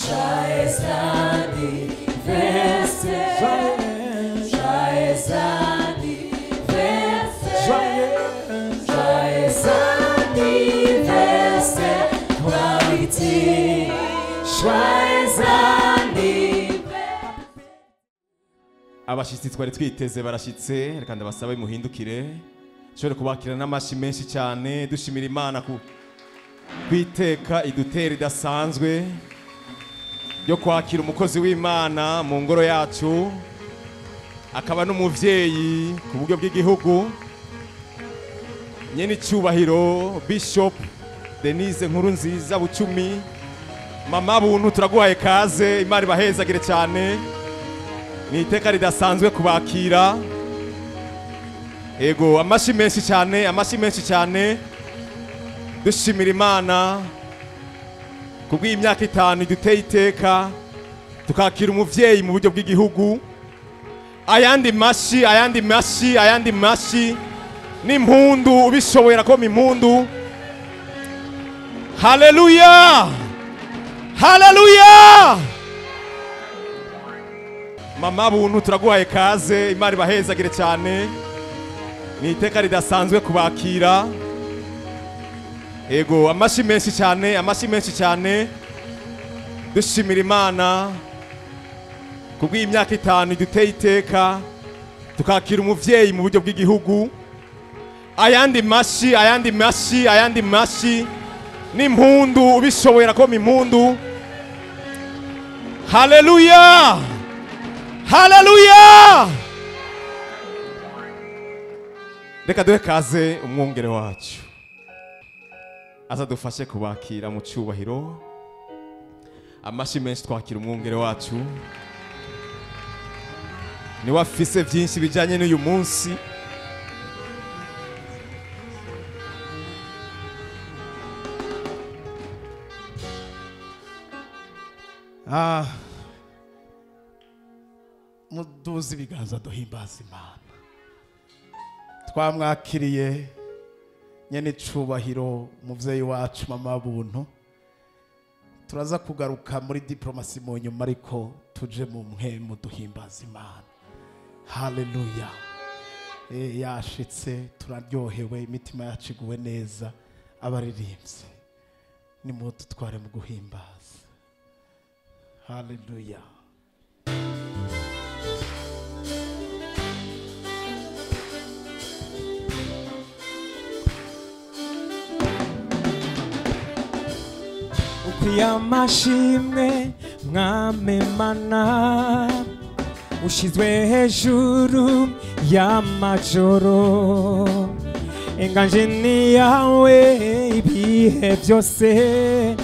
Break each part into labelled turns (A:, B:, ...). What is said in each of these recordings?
A: Joyous anniversary. Joyous anniversary. Joyous anniversary. Quality. Joyous anniversary.
B: Abashitsi twari twiteze barashitse, reka ndabasabe muhindukire shobora kubakira n'amashi menshi cyane dushimira Imana kwiteka idutera idasanzwe yo kwakira umukozi w'Imana mu ngoro yacu akaba n'umuvyeyi ku buryo bw'igihugu nyene icyubahiro Bishop Denise Nkurunziza Bucumi. Mama buntu turaguhaye kaze, Imana ibahezagire cyane, ni iteka ridasanzwe kubakira. Ego amashi menshi cyane dushimira Imana kubw'imyaka 5 iduteye iteka tukakira umuvyeyi mu buryo bw'igihugu. Ayandi mashi n'impundu ubishoboye nakoma impundu. Haleluya, haleluya. Mama buntu turaguhaye kaze, Imana ibahezagire cyane, ni iteka ridasanzwe kubakira. Ego amashi menshi cyane dushimira Imana kubw'imyaka 5 iduteye iteka tukakira umuvyeyi mu buryo bw'igihugu. Ayandi mashi n'impundu ubishoboye nakoma impundu. Haleluya, haleluya. Reka duhe kaze umwungere wacu aza dufashe kubakira mu cyubahiro. Amashi menshi twakira umwungere wacu, ni wafise byinshi bijanye n'uyu munsi.
C: Muduzi ibiganza duhimbaza Imana. Twamwakiriye nyene icubahiro muvyeyi wacu mama buntu. Turaza kugaruka muri diplomasi mu nyuma, ariko tuje mu mpemu duhimbaza Imana. Haleluya. Yashitse turaryohewe, imitima yacu iguwe neza. Abaririmbyi nimudutware mu guhimbaza. Haleluya.
D: Ukuyamashimwe mwami Mana, ushizwe hejuru y'amajoro. Inganje ni yawe ibihe byose,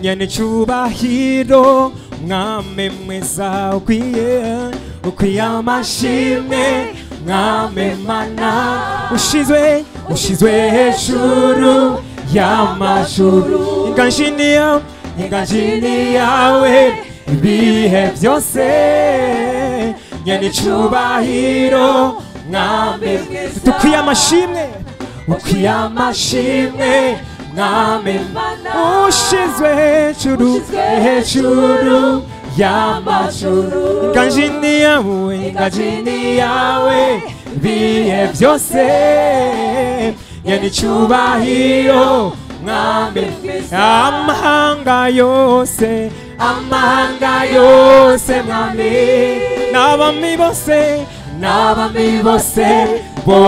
D: nyene icubahiro mwami mwiza ukwiye. Ukuyamashimwe mwami Mana, ushizwe hejuru y'amajuru. Inganje ni yawe ibihe byose, nyene icubahiro mwami mwiza. Tukuyamashimwe mwami Mana, ushizwe hejuru y'amajuru. Inganje ni yawe ibihe byose, nyene icubahiro mwami mwiza. Amahanga yose mwami, n'abami bose bo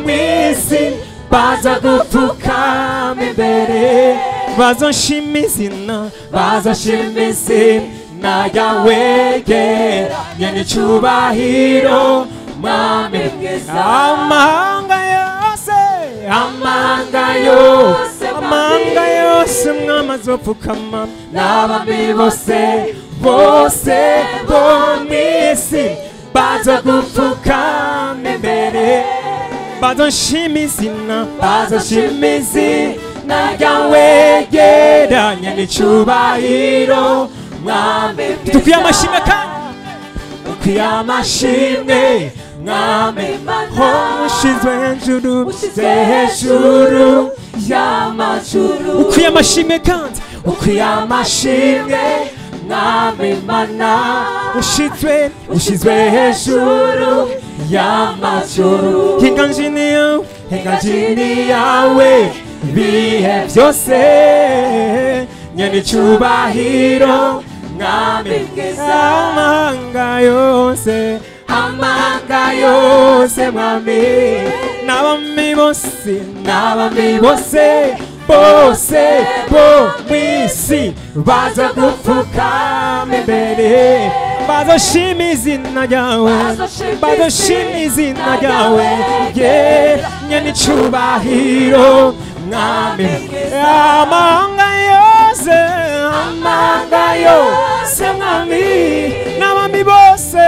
D: mw'isi baza gupfukama imbere, bazoshima izina ryawe ryera, nyene icubahiro mwami mwiza. Amahanga yose mwami azopfukama, n'abami bose bo mw'isi baza gupfukama imbere, bazoshima izina ryawe ryera, nyene icubahiro mwami mwiza. Tukuyamashimwe kandi ukuyamashimwe mwami Mana, ushizwe hejuru y'amajuru. Ukuyamashimwe kandi ukwiye amashimwe mwami mana ushizwe hejuru y'amajuru inganjini yawe ibihe byose nyene icubahiro mwami bwiza amahanga yose mwami n'abami bose bo mw'isi baza gupfukama imbere bazoshima izina ryawe nyene icubahiro mwami amahanga yose mwami n'abami bose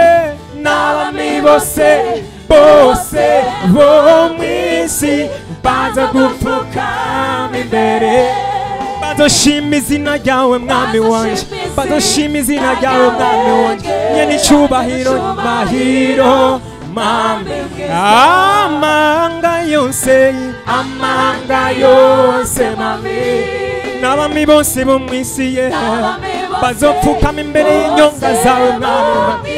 D: bo mw'isi baza gupfukama imbere bazoshima izina ryawe mwami wanje nyene icubahiro mwami amahanga yose mwami n'abami bose bo mw'isi bazopfukama imbere y'inyonga zawe mwami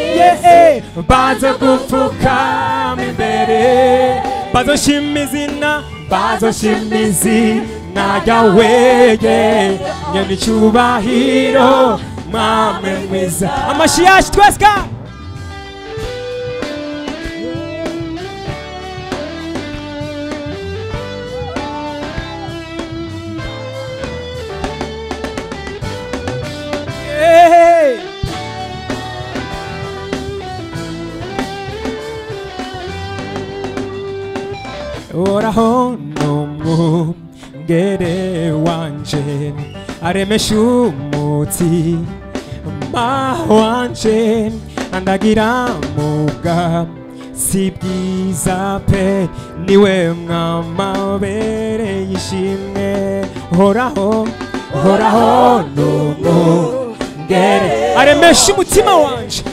D: baza gupfukama imbere bazoshima izina ryawe nyene icubahiro mwami mwiza amashi yacu twese Oraho n'umwungere wanje aremesha umutima wanje andagira mu bwatsi bwiza pe niwe mwama ubereye ishimwe horaho n'umwungere aremesha umutima wanje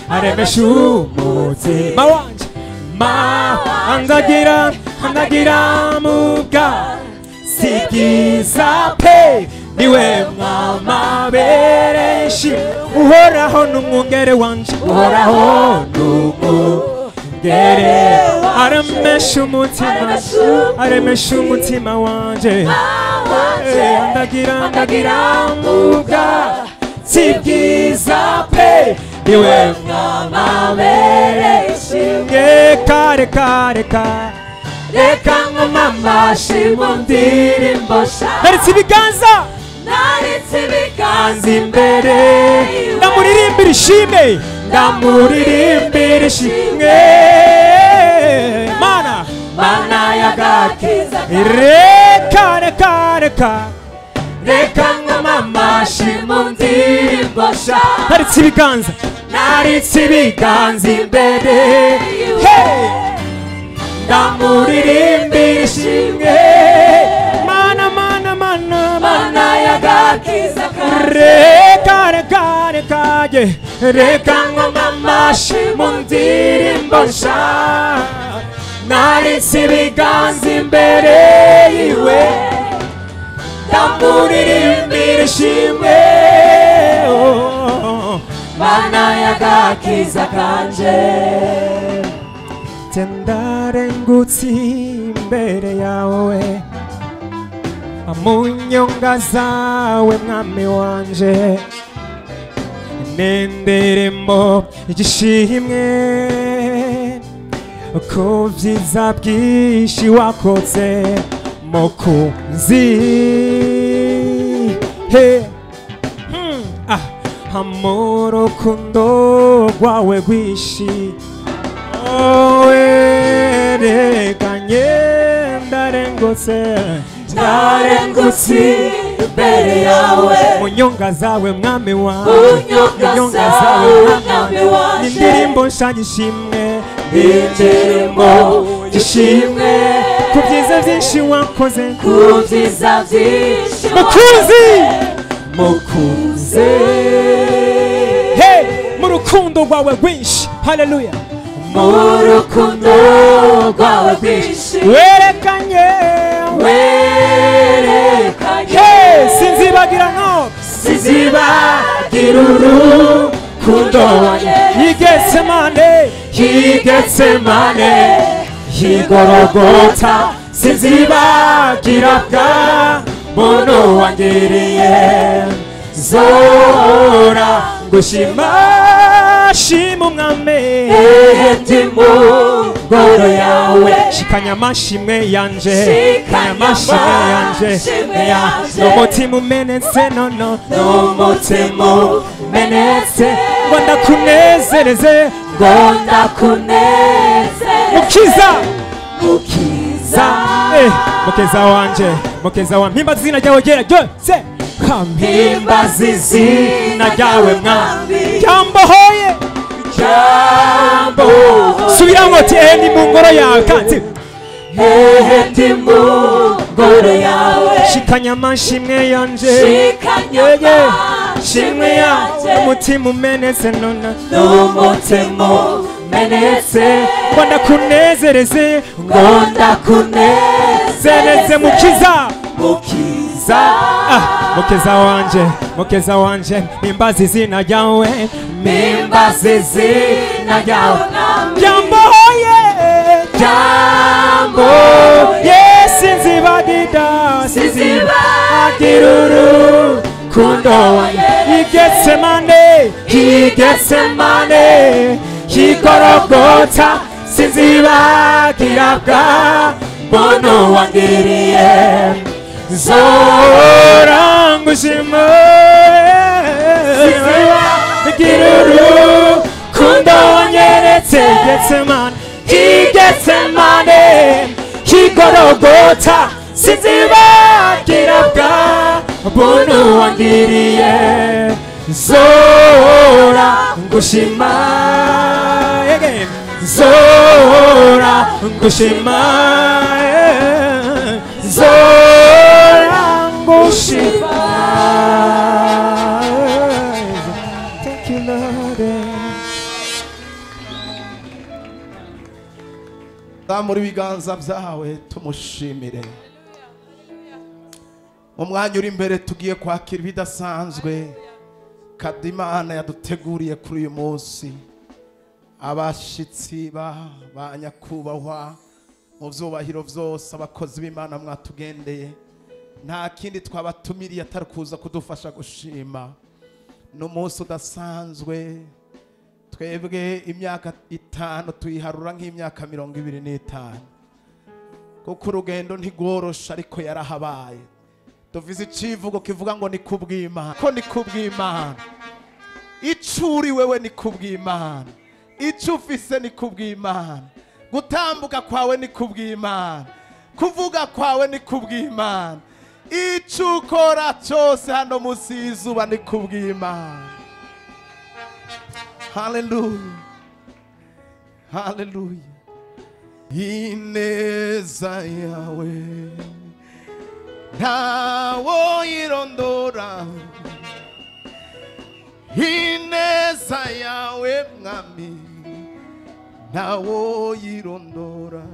D: andagira mu bwatsi bwiza pe niwe mwama ubereye ishimwe uhoraho n'umwungere wanje aremesha umutima wanje andagira mu bwatsi bwiza pe niwe mwama ubereye ishimwe reka nkomamashi mu ndirimbo nshya naritse ibiganza imbere ndamuririmbira ishimwe mana y'agakiza reka nkomamashi mu ndirimbo nshya naritse ibiganza imbere ndamuririmbira ishimwe mana y'agakiza reka nkomamashi mu ndirimbo nshya naritse ibiganza imbere yiwe ndamuririmbira ishimwe mana y'agakiza kanje ndarengutse imbere yawe mu nyonga zawe mwami wanje nenderemo igishimwe ku vyiza bwinshi wakoze mukunzi mu rukundo rwawe rwinshi werekanye ndarengutse imbere yawe mu nyonga zawe mwami wanjye n'indirimbo nshya ishimwe ku byiza byinshi wakoze mukunzi mu rukundo rwawe rwinshi haleluya mu rukundo rwawe rwinshi werekanye sinzibagira sinzibagira urukundo wanjye Getsemane y'igorogota sinzibagira bwa muntu wangiriye zora ngushima shima umwami ndi mu ngoro yawe shikanya amashimwe yanje n'umutima umenetse n'umutima umenetse ngo ndakunezereze mukeza wanje mpimba zina ryawe ryera ryose mpimbaza izina ryawe mwami ryambohoye subira ngo ati ndi mu ngoro yawe kandi ndi mu ngoro yawe shikanya amashimwe yanje shimwe yanje umutima umenetse n'umutima umenetse ngo ndakunezereze mukiza mukeza wanje mpimbaza izina ryawe ryambohoye sinzibagira urukundo Getsemane y'igorogota sinzibagira bwa muntu wangiriye zora ngushima sinzibagira urukundo wanyeretse Getsemane y'igorogota sinzibagira bwa muntu wangiriye zora ngushima zora ngushima Thank you Lord.
C: Zamura ibiganza byawe tumushimire. Mu mwanya uri imbere tugiye kwakira ibidasanzwe Kadimana yaduteguriye kuri uyu munsi. Abashitsi ba nyakubahwa mu byubahiro byose abakozi b'Imana mwatugendeye nta kindi twabatumiriye atari kuza kudufasha gushima n'umunsi udasanzwe twebwe imyaka 5 tuyiharura nk'imyaka 25 kuko urugendo ntigorosha ariko yarahabaye tuvize icivugo kivuga ngo ni kubw'Imana ko ni kubw'Imana icuri wewe ni kubw'Imana icyo ufise ni kubw'Imana gutambuka kwawe ni kubw'Imana kuvuga kwawe ni kubw'Imana icyo ukora cyose hano munsi y'izuba ni kubw'Imana. Hallelujah hallelujah ineza yawe ntawo yirondora ineza yawe mwami ntawo yirondora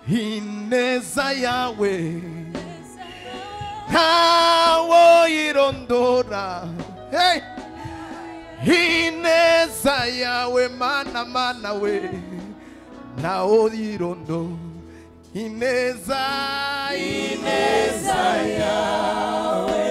C: ineza yawe ntawo yirondora hey ineza yawe mana we ntawo yirondora ineza yawe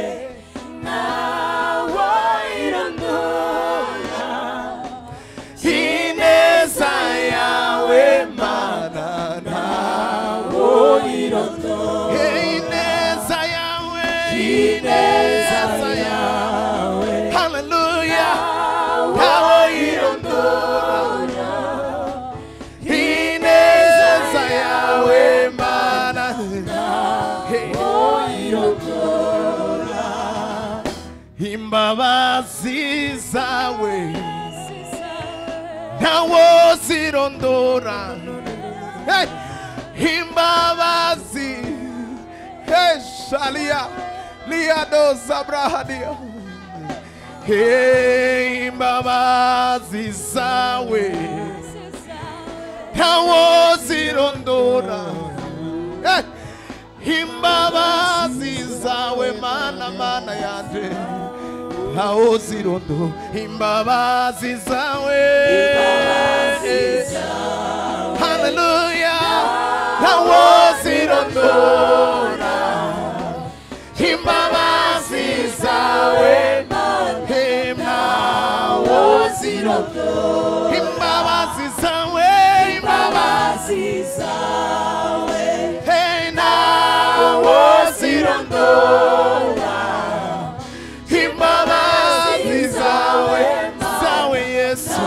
C: ineza yawe mana ntawo yirondora ineza yawe hallelujah ntawo yirondora ineza yawe mana ntawo yirondora imbabazi zawe ntawo zirondora hey imbabazi hey shalia liado zabrahadia hey imbabazi zawe ntawo zirondora hey imbabazi zawe mana mana yanje ntawo zirondo imbabazi zawe haleluya ntawo zirondora imbabazi zawe ntawo zirondora imbabazi zawe imbabazi zawe ntawo zirondora imbabazi zawe zawe Yesu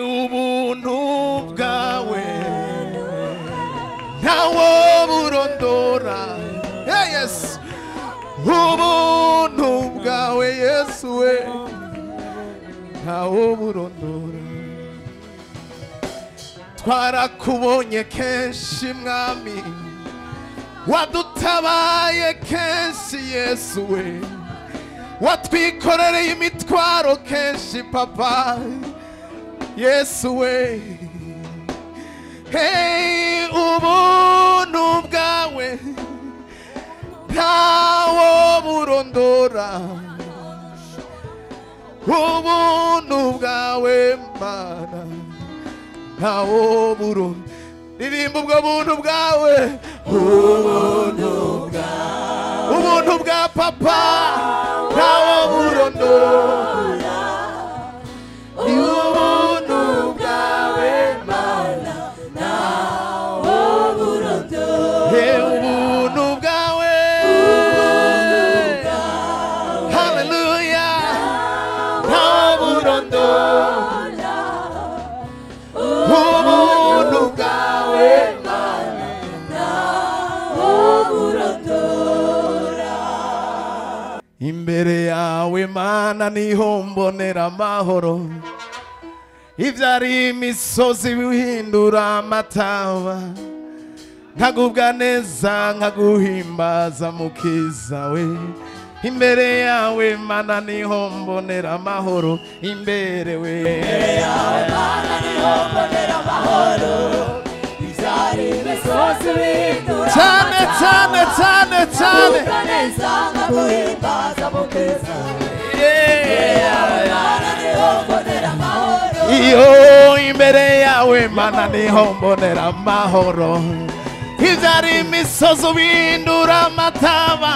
C: ubuntu bwawe ntawo burondora Yesu ubuntu bwawe Yesu we ntawo burondora twarakubonye kenshi mwami wadutabaye kenshi Yesu we watwikorereye imitwaro kenshi papa Yesu we hey ubuntu bwawe ntawo burondora ubuntu bwawe mana ntawo burondora ririmba ubwo buntu bwawe ubuntu bwa papa ntawo burondora ubuntu bwawe mana ntawo burondora ubuntu bwawe haleluya ntawo burondora ubuntu bwawe mana ntawo burondora imbere yawe mana niho mbonera amahoro ivyari imisozi bihindura amataba nkagubwa neza nkaguhimbaza mukiza we imbere yawe mana niho mbonera amahoro imbere we
A: yawe mana niho mbonera amahoro ivyari imisozi bihindura
C: cyane cyane cyane cyane
A: nkagubwa neza nkaguhimbaza mukiza yawe mana niho mbonera amahoro
C: iyo imbere yawe mana niho mbonera amahoro ivyari imisozi bihindura amataba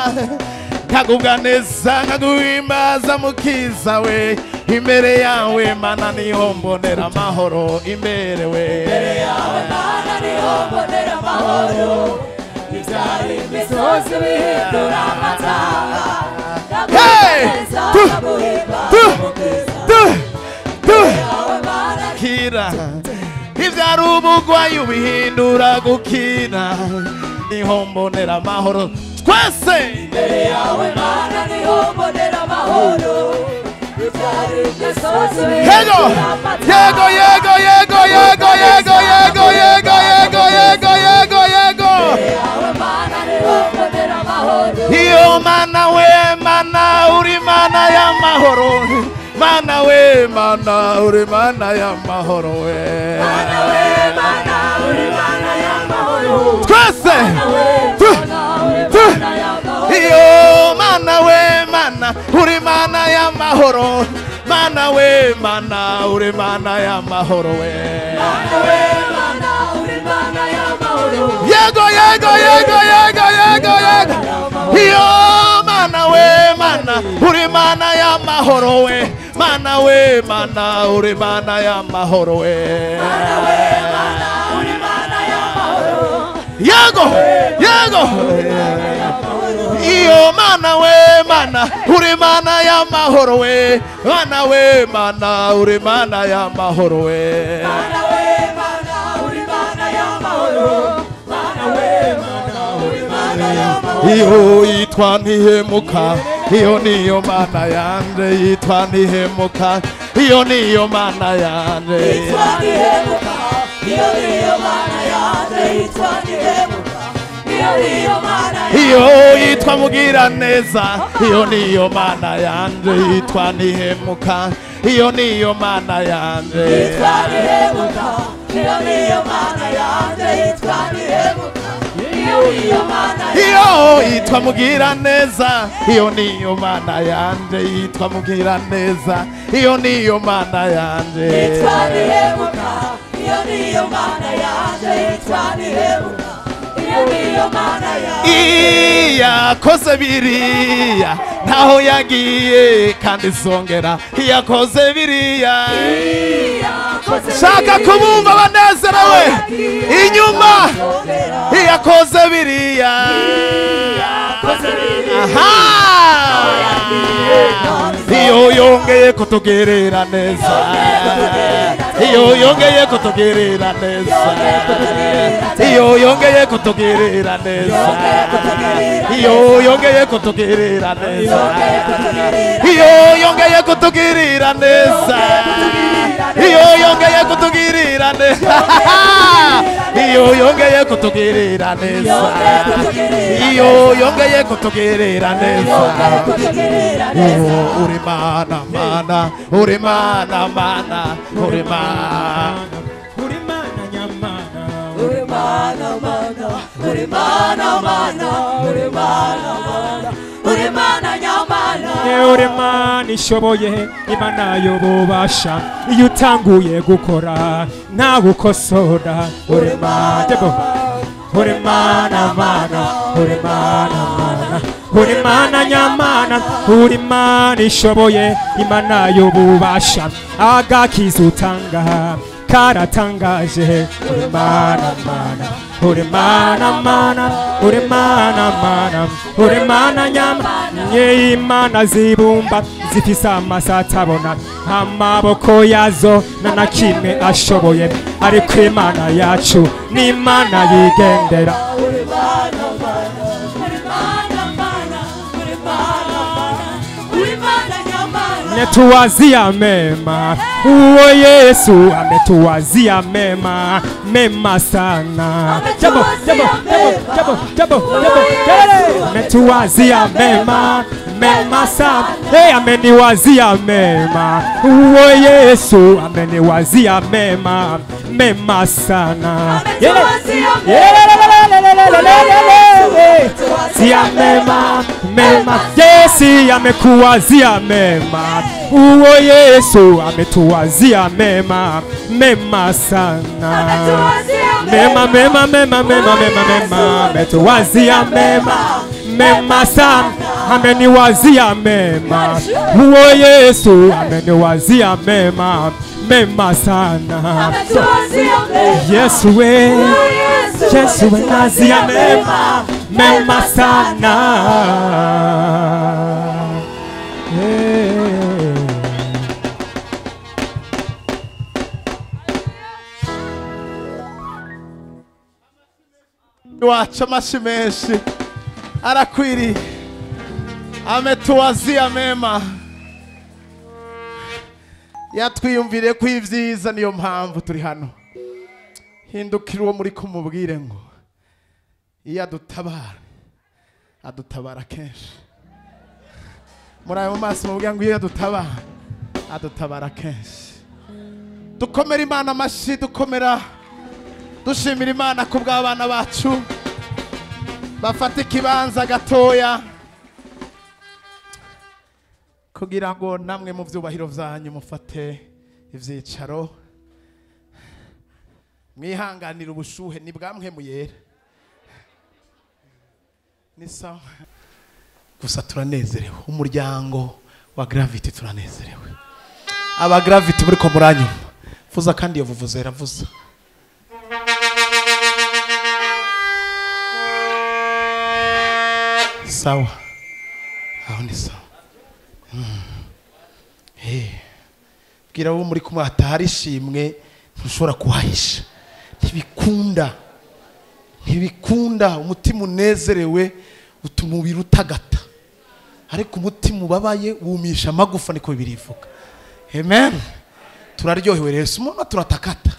C: nkagubwa neza nkaguhimbaza mukiza we imbere yawe mana niho mbonera amahoro imbere we
A: yawe mana niho mbonera amahoro ivyari imisozi bihindura amataba nkagubwa neza nkaguhimbaza mukiza yawe mana
C: kira ivyari ubugwayi ubihindura gukira niho mbonera amahoro twese
A: imbere yawe mana niho mbonera amahoro ivyari imisozi
C: yego
A: bihindura amataba
C: yego yego yego yego yego yego yego yego yego yego
A: yawe mana niho mbonera amahoro
C: iyo mana we mana uri mana y'amahoro mana we mana uri mana y'amahoro we
A: mana we mana uri mana y'amahoro
C: twese iyo mana we mana uri mana y'amahoro mana we mana uri mana y'amahoro we
A: mana we mana uri mana y'amahoro
C: yego yego yego yego yego yego iyo mana we mana uri mana y'amahoro we mana we mana uri mana y'amahoro we
A: mana we mana uri mana y'amahoro
C: yego yego iyo mana we mana uri mana y'amahoro we mana we mana uri mana y'amahoro we
A: mana we mana uri mana y'amahoro mana we mana uri mana y'amahoro
C: iyo yitwa ntihemuka iyo niyo mana yanje yitwa ntihemuka iyo niyo mana yanje
A: yitwa ntihemuka iyo niyo mana yanje yitwa ntihemuka iyo niyo mana
C: iyo yitwa mugira neza iyo niyo mana yanje yitwa ntihemuka iyo niyo mana yanje
A: yitwa ntihemuka iyo niyo mana yanjye yitwa nihemuka, iyo niyo mana
C: iyo yitwa mugira neza, iyo niyo mana yanje yitwa mugira neza, iyo niyo mana yanje
A: yitwa nihemuka, iyo niyo mana yanjye yitwa nihemuka, iyo niyo mana yanjye
C: yakoze biriya ntaho yagiye kandi zongera yakoze biriya. Shaka kubumva banezerewe inyuma yakoze biriya. Aha, iyo yongeye kutugerera neza, iyo yongeye kutugerera neza, iyo yongeye kutugerera neza, iyo yongeye kutugerera neza, iyo yongeye kutugerera neza, iyo yongeye kutugerera neza, iyo yongeye kutugerera neza, iyo yongeye kutugerera neza. Uri mana mana, uri mana mana, uri mana,
D: uri mana nyamana,
A: uri mana mana, uri mana mana, uri mana mana, uri mana nyamana,
D: uri mana ishoboye, imana y'ububasha, iyo utanguye gukora nta gukosora. Uri mana, uri mana mana, uri mana mana, uri mana nyamana, uri mana ishoboye, imana y'ububasha, agakiza utanga karatangaje. Uri mana mana, uri mana mana, uri mana mana, uri mana nyamana, imana zibumba zifise amaso atabona, amaboko yazo nta kimwe ashoboye, ariko imana yacu ni imana yigendera.
A: uri mana mana, uri mana mana, uri mana mana, uri mana nyamana,
D: ametuwazia mema, uo Yesu ametuwazia mema, mema sana. Jabo, jabo, jabo, jabo, jabo, jabo. Ametuwazia mema, mema sana. Hey, ameniwazia mema, uo Yesu ameniwazia mema, mema sana. Zia mema, mema. Yesu amekuwazia mema, uo Yesu ametuwazia mema, mema sana. Mema, mema, mema, mema, mema, mema. Ametuwazia mema, mema sana. Ameniwazia mema, uo Yesu ameniwazia mema, mema sana. Yesu we, Yesu we nazia mema, mema sana.
C: wacha amashi menshi arakwiriye, ametuwazia mema, yatwiyumvire ko ibyiza, niyo mpamvu turi hano. Hindukira uwo muri kumubwire ngo iyo adutabara, adutabara kenshi. Muri ayo maso mubwira ngo iyo adutabara, adutabara kenshi. Dukomera Imana amashi, dukomera dushimira Imana ku bw'abana bacu bafata ikibanza gatoya kugira ngo namwe mu byubahiro byanyu mufate ivyicaro. Mwihanganira ubushuhe ni bwamwe muyera, ni sawa gusa turanezerewe. Umuryango wa Gravity turanezerewe. Aba Gravity muri ko muranyuma, vuza kandi iyo vuvuze ravuza. Sawa, aho ni sawa. Bwira wo muri kumwe hatari ishimwe ntushobora kuhahisha. Ntibikunda umutima unezerewe utuma umubiri utagata, ariko umutima ubabaye wumisha amagufa, niko birivuga. Amen. Turaryohewe rero, umuntu turatakata.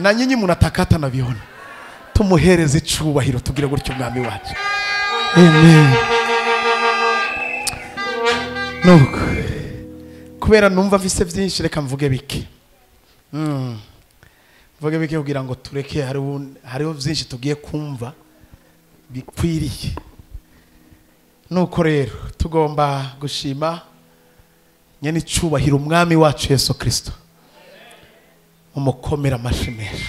C: Na nyinyi munatakata nabiona. Tumuhereze icubahiro, tugire gutyo umwami wacu. Amen. Nuko kubera numva mfise byinshi, reka mvuge bike. vuge bike kugira ngo tureke hariho byinshi tugiye kumva bikwiriye. Nuko rero tugomba gushima nyene icubahiro umwami wacu Yesu Kristo, umukomera amashi menshi.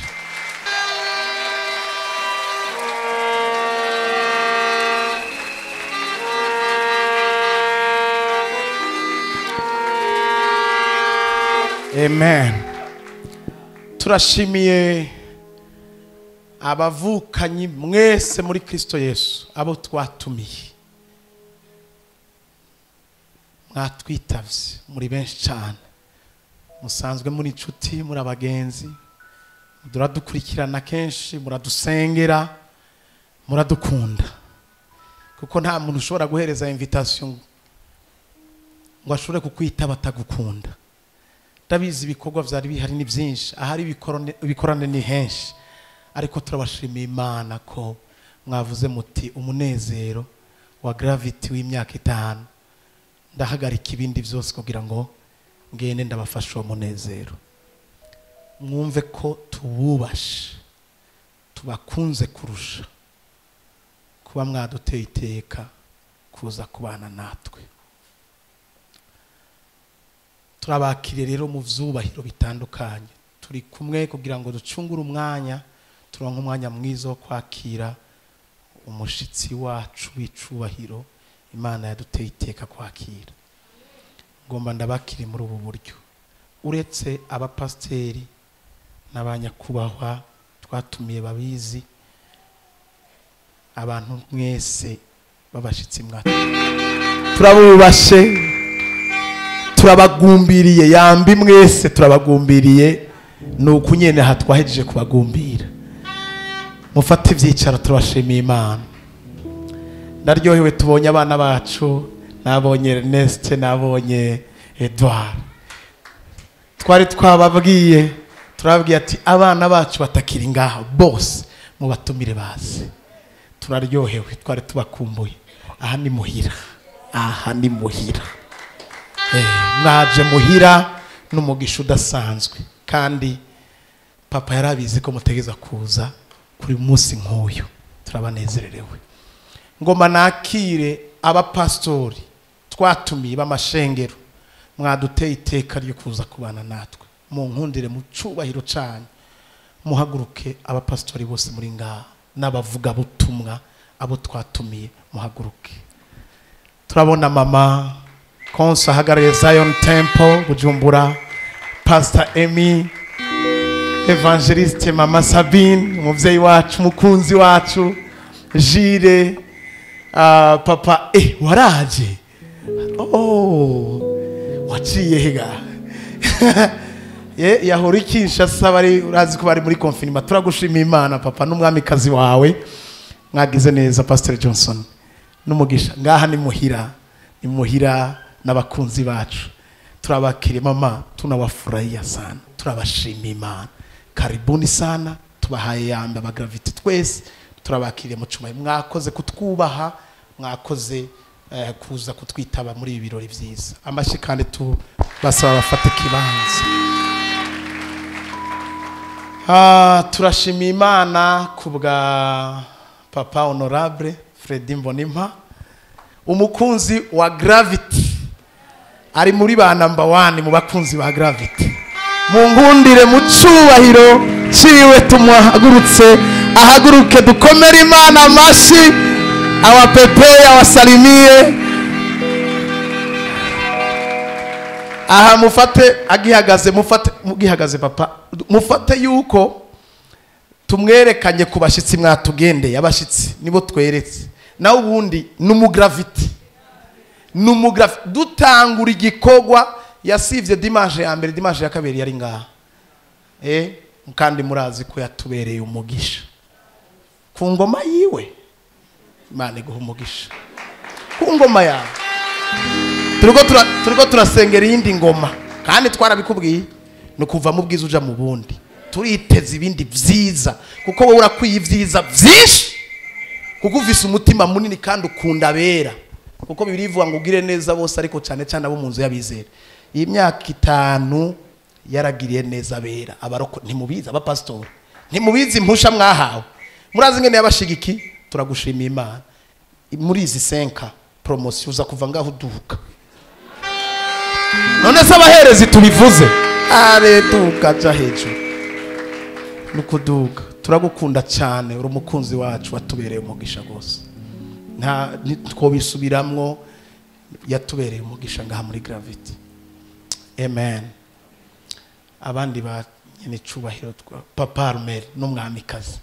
C: Amen. Turashimiye abavukanyi mwese muri Kristo Yesu, abo twatumiye, mwatwitavye muri benshi cyane, musanzwe muri inshuti, muri abagenzi, muradukurikirana kenshi, muradusengera, muradukunda, kuko nta muntu ushobora guhereza invitation ngo ashobore kukwitaba atagukunda. Ndabizi ibikorwa vyari bihari ni byinshi, ahari ibikorane ni henshi, ariko turabashimiye Imana ko mwavuze muti umunezero wa Gravity w'imyaka 5 ndahagarika ibindi byose kugira ngo ngende ndabafasha uwo munezero. Mwumve ko tububashe, tubakunze kurusha kuba mwaduteye iteka kuza kubana natwe. Turabakire rero mu vyubahiro bitandukanye, turi kumwe kugira ngo ducungure umwanya, turonke umwanya mwiza wo kwakira umushitsi wacu w'icubahiro Imana yaduteye iteka kwakira. Ngomba ndabakire muri ubu buryo, uretse abapasteri n'abanyakubahwa twatumiye babizi, abantu mwese babashitsi mwatu turabubashe, turabagumbiriye, yambi mwese turabagumbiriye, nuko nyene hatwahejeje kubagumbira. Mufate ivyicaro, turabashimiye Imana. Ndaryohewe tubonye abana bacu, nabonye Ernest, nabonye Edouard. Twari twababwiye, turababwiye ati abana bacu batakiri ngaha bose mubatumire baze. Turaryohewe, twari tubakumbuye. Aha ni muhira, aha ni muhira. Mwaje muhira n'umugisha udasanzwe, kandi papa yarabizi ko mutegeza kuza kuri munsi nk'uyu. Turabanezererewe. Ngoma nakire abapastori twatumiye b'amashengero, mwaduteye iteka ryo kuza kubana natwe. Mu nkundire mu cubahiro cyane, muhaguruke abapastori bose muri ngaha n'abavuga butumwa abo twatumiye, muhaguruke. Turabona mama Konsa hagarariye Zion Temple Bujumbura, Pastor Emmy, Evangeliste Mama Sabine, umuvyeyi wacu, mukunzi wacu, Jire, papa waraje, waciye hega yahora Kinshasa, bari urazi ko bari muri confinement. Turagushimiye Imana papa n'umwamikazi wawe, mwagize neza Pastor Johnson n'umugisha. Ngaha ni muhira, ni muhira n'abakunzi bacu. Turabakire mama, tunawafurahia sana, turabashimiye Imana. Karibuni sana, tubahaye yambe aba Gravity twese, turabakire mu cuma. Mwakoze kutwubaha, mwakoze kuza kutwitaba muri ibi birori vyiza. Amashi kandi basaba bafate kibanza. Turashimiye Imana kubwa papa honorable Fredy Mbonimpa, umukunzi wa Gravity, ari muri ba number 1 mu bakunzi ba Gravity. Mu ngundire mu cubahiro ciwe tumuhagurutse, ahaguruke dukomere Imana amashi. Awapepe awasalimie. Aha mufate agihagaze, mugihagaze papa, mufate yuko tumwerekanye ku bashitsi mwatugendeye. Abashitsi nibo tweretse, na ubundi n'umugravity, n'umugravity dutangura igikogwa. Yasivye dimanche ya mbere, dimanche ya kabiri yari ngaha, kandi murazi ko yatubereye umugisha ku ngoma yiwe. Imana iguha umugisha ku ngoma yawe. Turiko turasengera iyindi ngoma, kandi twarabikubwiye no kuva mu bwiza uja mu bundi. Turiteze ibindi vyiza, kuko wowe urakwiye ivyiza vyinshi, kuko uvise umutima munini kandi ukunda bera, kuko Bibiliya ivuga ngo ugire neza bose, ariko cyane cyane abo mu nzu y'abizera. Iyi myaka 5 yaragiriye neza bera abaroko ntimubizi abapastori ntimubizi impusha mwahawe murazi ngene yabashigiki turagushimiye Imana muri izi 5 promotion uza kuva ngaho duhuka none se abaherezi tubivuze are tukaja hejuru nukuduka turagukunda cyane uri umukunzi wacu watubereye umugisha gose nta twobisubiramwo yatubereye umugisha ngaha muri Gravity amen abandi ba nyene cubahiro Papa Armel n'umwamikazi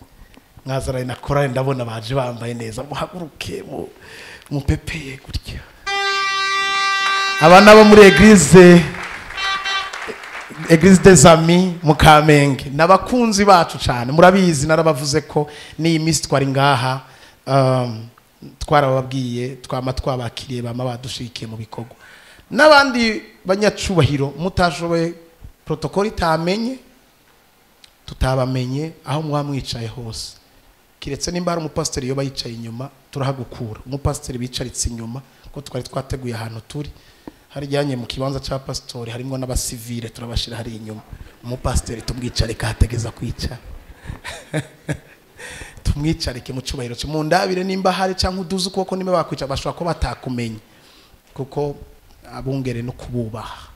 C: mwazaraye na korale ndabona baje bambaye neza muhaguruke mu pepeye gutya abana bo muri Eglise des Amis mu Kamenge nabakunzi bacu cyane murabizi narabavuze ko ni imisi twari ngaha twarababwiye twama twabakiriye bama badushikiye mu bikorwa n'abandi banyacubahiro mutashoboye protokoli tamenye tutabamenye aho mwamwicaye hose kiretse nimba hari umupasiteri yo bayicaye inyuma turahagukura umupasiteri bicaritse inyuma ko twari twateguye ahantu turi hari jyanye mu kibanza cha pastori harimo n'abasivile turabashira hari inyuma umupasiteri tumwicare kahategeza kwica tumwicarike mu cubahiro cyo mu ndabire nimba hari cyangwa uduze ukoko nimba bakwica bashobora ko batakumenye kuko abungere no kububaha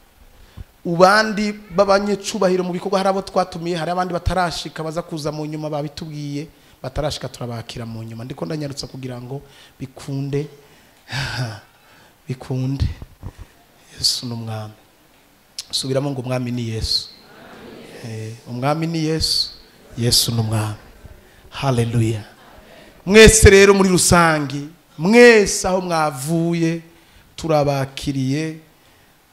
C: ubandi babanyecubahiro mu bikorwa harabo twatumiye hari abandi batarashika baza kuza mu nyuma babitubwiye batarashika turabakira mu nyuma ndiko ndanyarutsa kugira ngo bikunde bikunde Yesu n'umwami subiramo ngo umwami ni Yesu umwami ni Yesu Yesu n'umwami haleluya mwese rero muri rusangi mwese aho mwavuye turabakiriye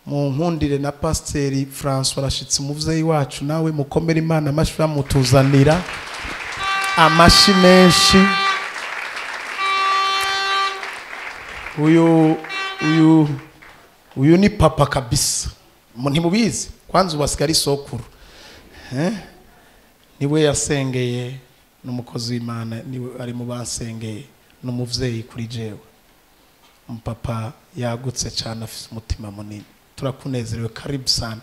C: mu nkundire na Pasiteri François arashitse umuvyeyi wacu nawe mukomere Imana amashyi mutuzanira amashi menshi uyu ni papa kabisa ntimubizi kwanza ubasigari sokuru niwe yasengeye n'umukozi w'Imana niwe ari mu basengeye n'umuvyeyi kuri jewe umupapa yagutse cyane afite umutima munini turakunezerewe karibu sana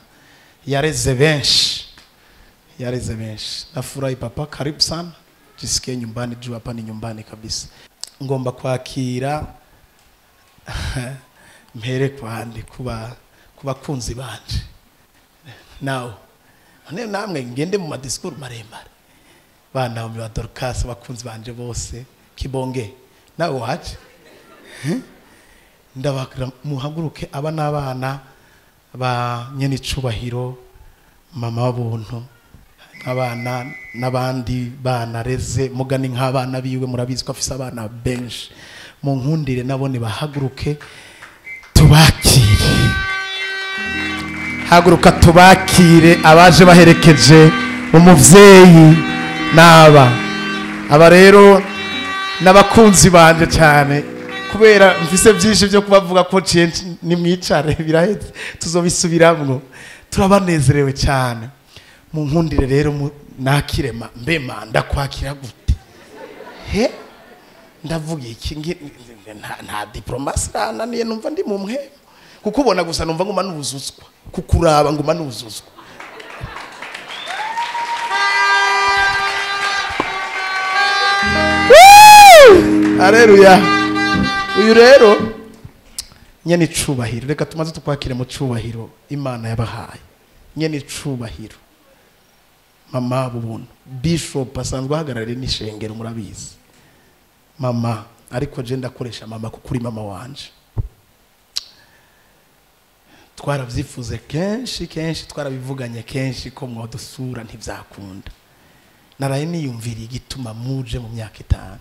C: yareze benshi nafurahi papa karibu sana jisikie nyumbani juu hapa ni nyumbani kabisa ngomba kwakira mpere kwandi kubakunzi banje nawe namwe ngende mu madiskuru maremare bana mu Dorcas abakunzi banje bose kibonge nawe waje ndabakira muhaguruke aba n'abana ba nyene icubahiro mama w'ubuntu abana nabandi bana reze mugani nk'abana biwe murabizi ko afise abana benshi mu nkundire nabone bahaguruke tubakire haguruka tubakire abaje baherekeje umuvyeyi aba rero n'abakunzi banje cyane kubera mfise byinshi byo kubavuga ko nimwicare biraheze tuzobisubiramwo turabanezerewe cyane mu nkundire rero nakirema mbema ndakwakira gute ndavuga iki nta diplomasi rananiye numva ndi mu mwe kuko ubona gusa numva nguma nubuzuzwa kukuraba nguma nubuzuzwa Haleluya uyu rero nyene icubahiro reka tumaze tukwakire mu cubahiro Imana yabahaye nyene icubahiro mama bubuntu bishop asanzwe ahagarariye n'ishengero murabizi mama ariko je ndakoresha mama kukuri mama wanje twaravyifuze kenshi twarabivuganye kenshi ko mwodusura ntivyakunda naraye niyumviriye igituma muje mu myaka 5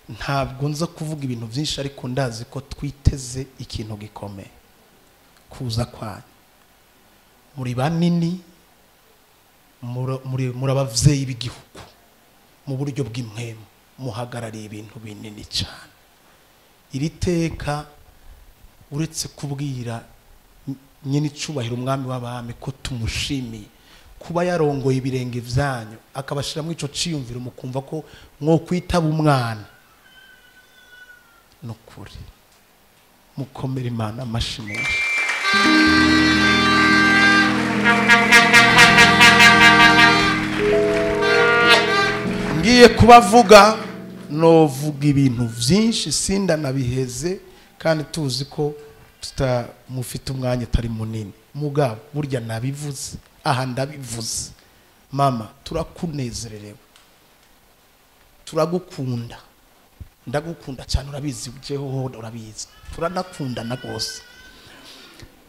C: ntabwo nza kuvuga ibintu byinshi ariko ndazi ko twiteze ikintu gikomeye kuza kwanyu muri banini muri abavyeyi b'igihugu mu buryo bw'imwemo muhagarariye ibintu binini cyane iri teka uretse kubwira nyine icubahiro umwami w'abami ko tumushimiye kuba yarongoye ibirenge vyanyu akabashiramo ico ciyumviro mukumva ko mwo kwitaba umwana nukuri mukomere Imana amashimwe ngiye kubavuga novuga ibintu byinshi sinda nabiheze kandi tuzi ko mufite umwanya utari munini mugabo burya nabivuze aha ndabivuze mama turakunezererewe turagukunda ndagukunda cyane urabizi ujeho urabizi turanakundana rwose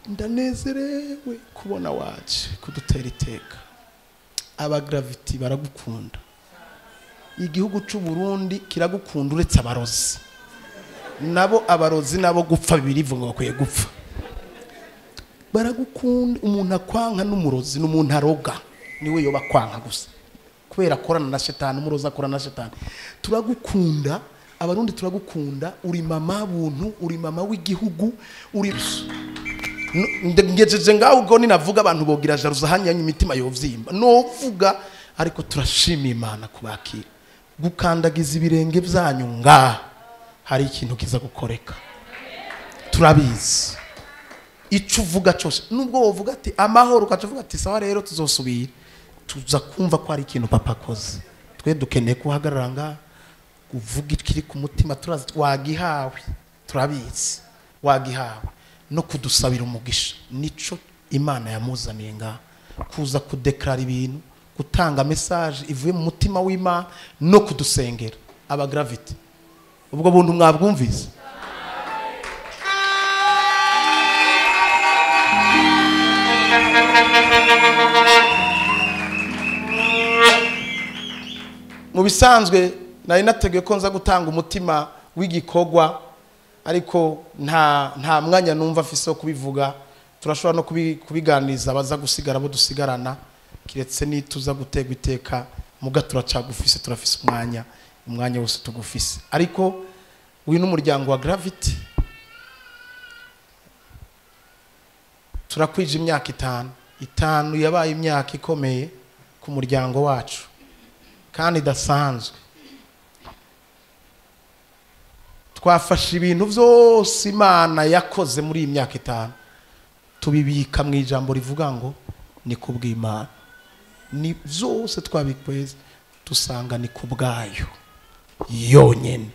C: ndanezerewe kubona waje kudutera iteka aba Gravity baragukunda igihugu cy'u Burundi kiragukunda uretse abarozi nabo abarozi nabo gupfa bibiri vuga bakwiye gupfa baragukunda umuntu akwanka n'umurozi n'umuntu aroga niwe yoba kwanka gusa kubera akorana na shetani umurozi akorana na shetani turagukunda abarundi turagukunda uri mama buntu uri mama w'igihugu uri ngejeje ngaho ubwo ninavuga abantu bogira jaruza hanyanya imitima yovyimba novuga ariko turashima Imana kubakira gukandagiza ibirenge byanyu nga hari ikintu kiza gukoreka turabizi ico uvuga cyose nubwo wovuga ati amahoro ukavuga ati sawa rero tuzosubira tuza kumva ko hari ikintu papa koze twe dukeneye kuhagarara nga uvuga ikiri ku mutima turazi wagihawe turabizi wagihawe no kudusabira umugisha nico Imana yamuzaniye nga kuza kudeklara ibintu gutanga message ivuye mu mutima w'Imana no kudusengera aba Gravity ubwo buntu mwabwumvise mu bisanzwe nari nateguye ko nza gutanga umutima w'igikorwa ariko nta mwanya numva afise wo kubivuga turashobora no kubiganiriza abaza gusigara bo dusigarana kiretse nituza gutegwa iteka muga turacagufise turafise umwanya wose tugufise ariko uyu n'umuryango wa Gravity turakwije imyaka 5 yabaye imyaka ikomeye ku muryango wacu kandi dasanzwe twafashe ibintu byose Imana yakoze muri iyi myaka 5 tubibika mu ijambo rivuga ngo ni kubw'Imana ni byose twabikweze dusanga ni kubwayo yonyene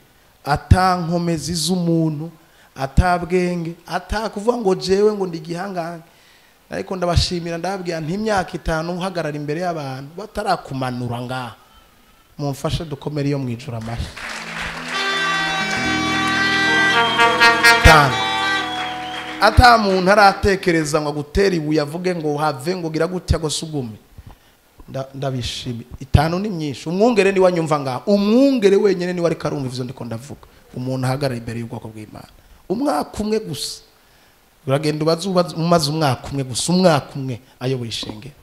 C: atankomezi z'umuntu atabwenge atakuvuga ngo jewe ngo ndi gihangane ariko ndabashimira ndababwira nti imyaka 5 uhagarara imbere y'abantu batarakumanura ngaha mumfashe dukomere iyo mwijura amashi ata muntu aratekereza ngo gutera ibuye avuge ngo have ngo gira gutya go sugume ndabishimi 5 ni myinshi umwungere ni wanyumva ngaha umwungere wenyene ni wari karumva ivyo ndiko ndavuga umuntu ahagarara imbere y'ubwoko bw'Imana umwaka umwe gusa uragenda umaze umwaka umwe gusa umwaka umwe ayoboye ishengero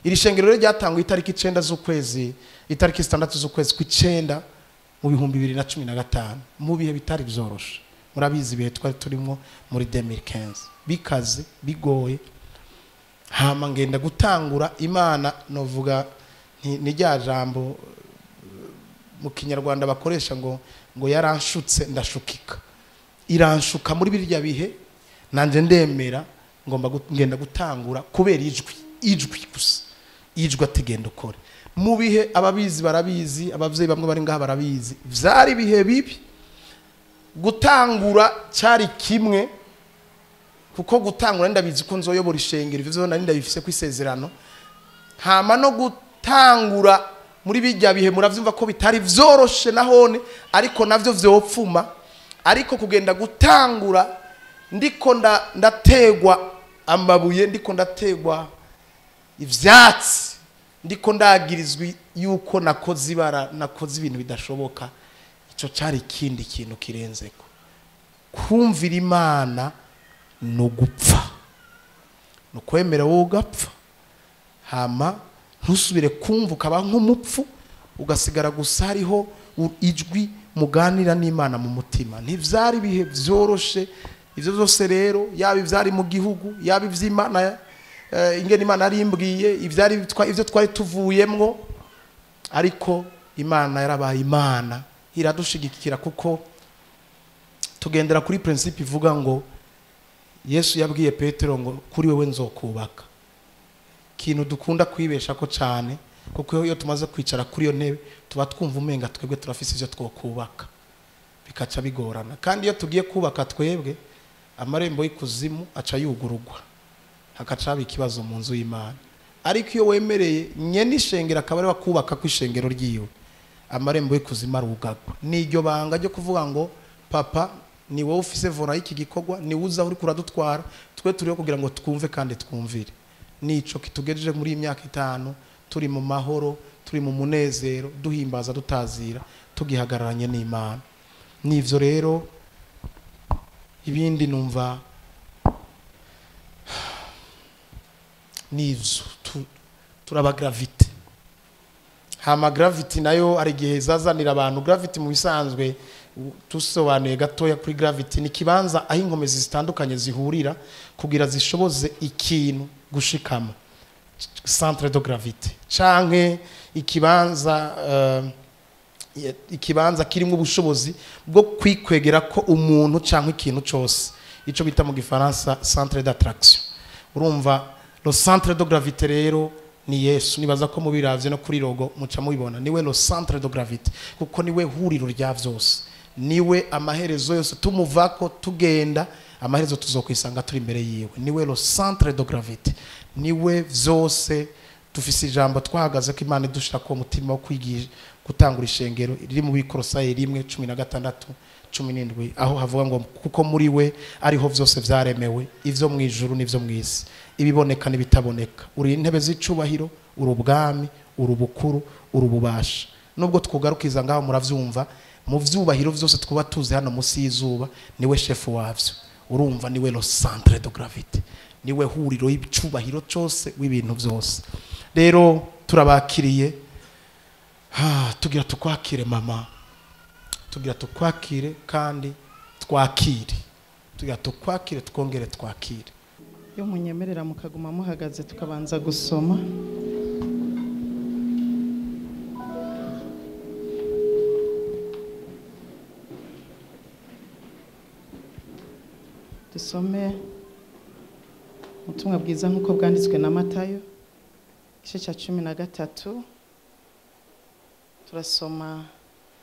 C: iri shengero rero ryatangwa itariki 9 z'ukwezi itariki 6 z'ukwezi kw'icenda mu 2015 mu bihe bitari byoroshe murabizi bihe twari turimo muri 2015 bikaze bigoye hama ngenda gutangura Imana novuga ni rya jambo mu kinyarwanda bakoresha ngo yaranshutse ndashukika iranshuka muri birya bihe nanje ndemera ngomba ngenda gutangura kubera ijwi gusa ijwi ategenda ukore mu bihe ababizi barabizi abavyeyi bamwe bari ngaha barabizi vyari bihe bibi gutangura cyari kimwe kuko gutangura ndabizi ko nzoyobora ishengero ivyo nari ndabifise kwisezerano hama no gutangura muri bijya bihe muravyumva ko bitari vyoroshe nahone ariko navyo vyopfuma ariko kugenda gutangura ndiko ndategwa amabuye ndiko ndategwa ivyatsi ndiko ndagirizwi yuko nakoze ibintu bidashoboka ico cari ikindi kintu kirenzeko kumvira Imana no gupfa no kwemera wowe ugapfa hama ntusubire kumva ukaba nk'umupfu ugasigara gusa hariho ijwi muganira n'Imana mu mutima ntivyari bihe vyoroshe ivyo byose rero yaba ivyari mu gihugu yaba ivy'Imana ingene Imana arimbwiye ivyo twari tuvuyemwo ariko Imana yarabaye Imana iradushigikira kuko tugendera kuri principe ivuga ngo Yesu yabwiye Petero ngo kuri wewe nzokubaka. Kintu dukunda kwibesha ko cyane kuko iyo tumaze kwicara kuri iyo ntebe tuba twumva umenga twebwe turafise ivyo twokubaka bikaca bigorana. Kandi iyo tugiye kubaka twebwe amarembo y'ikuzimu aca yugurugwa hakaca haba ikibazo mu nzu y'Imana. Ariko iyo wemereye nyene ishengero akaba ari wakubaka ku ishengero ryiwe amarembo y'ikuzimu arugagwa. Niryo banga ryo kuvuga ngo papa ni wowe ufise vora y'iki gikorwa ni uza uri kuradutwara twe turiho kugira ngo twumve kandi twumvire. Nico kitugejeje muri imyaka 5 turi mu mahoro turi mu munezero duhimbaza dutazira tugihagararanye n'Imana. Nivyo rero ibindi numva nivyo turaba gravity. Hama gravity nayo ari gihe zazanira abantu. Gravity mu bisanzwe tusobanuye gatoya kuri gravity ni kibanza aho inkomezi zitandukanye zihurira kugira zishoboze ikintu gushikama, centre de gravité canke ikibanza kirimo ubushobozi bwo kwikwegera ko umuntu canke ikintu cyose, ico bita mu gifaransa centre d'attraction. Urumva le centre de gravité rero ni Yesu. Nibaza ko mubiravye no kuri logo muca mubibona niwe le centre de gravité kuko niwe huriro rya vyose, niwe amaherezo yose tumuvako tugenda amaherezo tuzokwisanga turi imbere yiwe. Niwe le centre de gravité, niwe vyose. Tufise ijambo twahagaze ko Imana idushira ko mutima wo kwigisha gutangura ishengero riri mu Bikolosayi 1:16-17 aho havuga ngo kuko muri we ariho vyose vyaremewe ivyo mu ijuru n'ivyo mu isi, ibiboneka n'ibitaboneka. Uri intebe z'icubahiro, uri ubwami, uri ubukuru, uri ububasha. Nubwo twugarukiza ngaho muravyumva mu vyubahiro vyose twuba tuzi hano musi y'izuba niwe chef wavyo. Urumva niwe le centre de gravité, niwe huriro y'icubahiro cyose w'ibintu vyose. Rero turabakiriye tugira tukwakire mama, tugira tukwakire kandi twakire, tugira tukwakire twongere twakire.
E: Yo munyemerera mukaguma muhagaze tukabanza gusoma. Dusome ubutumwa bwiza nk'uko bwanditswe na Matayo igice cya 13. Turasoma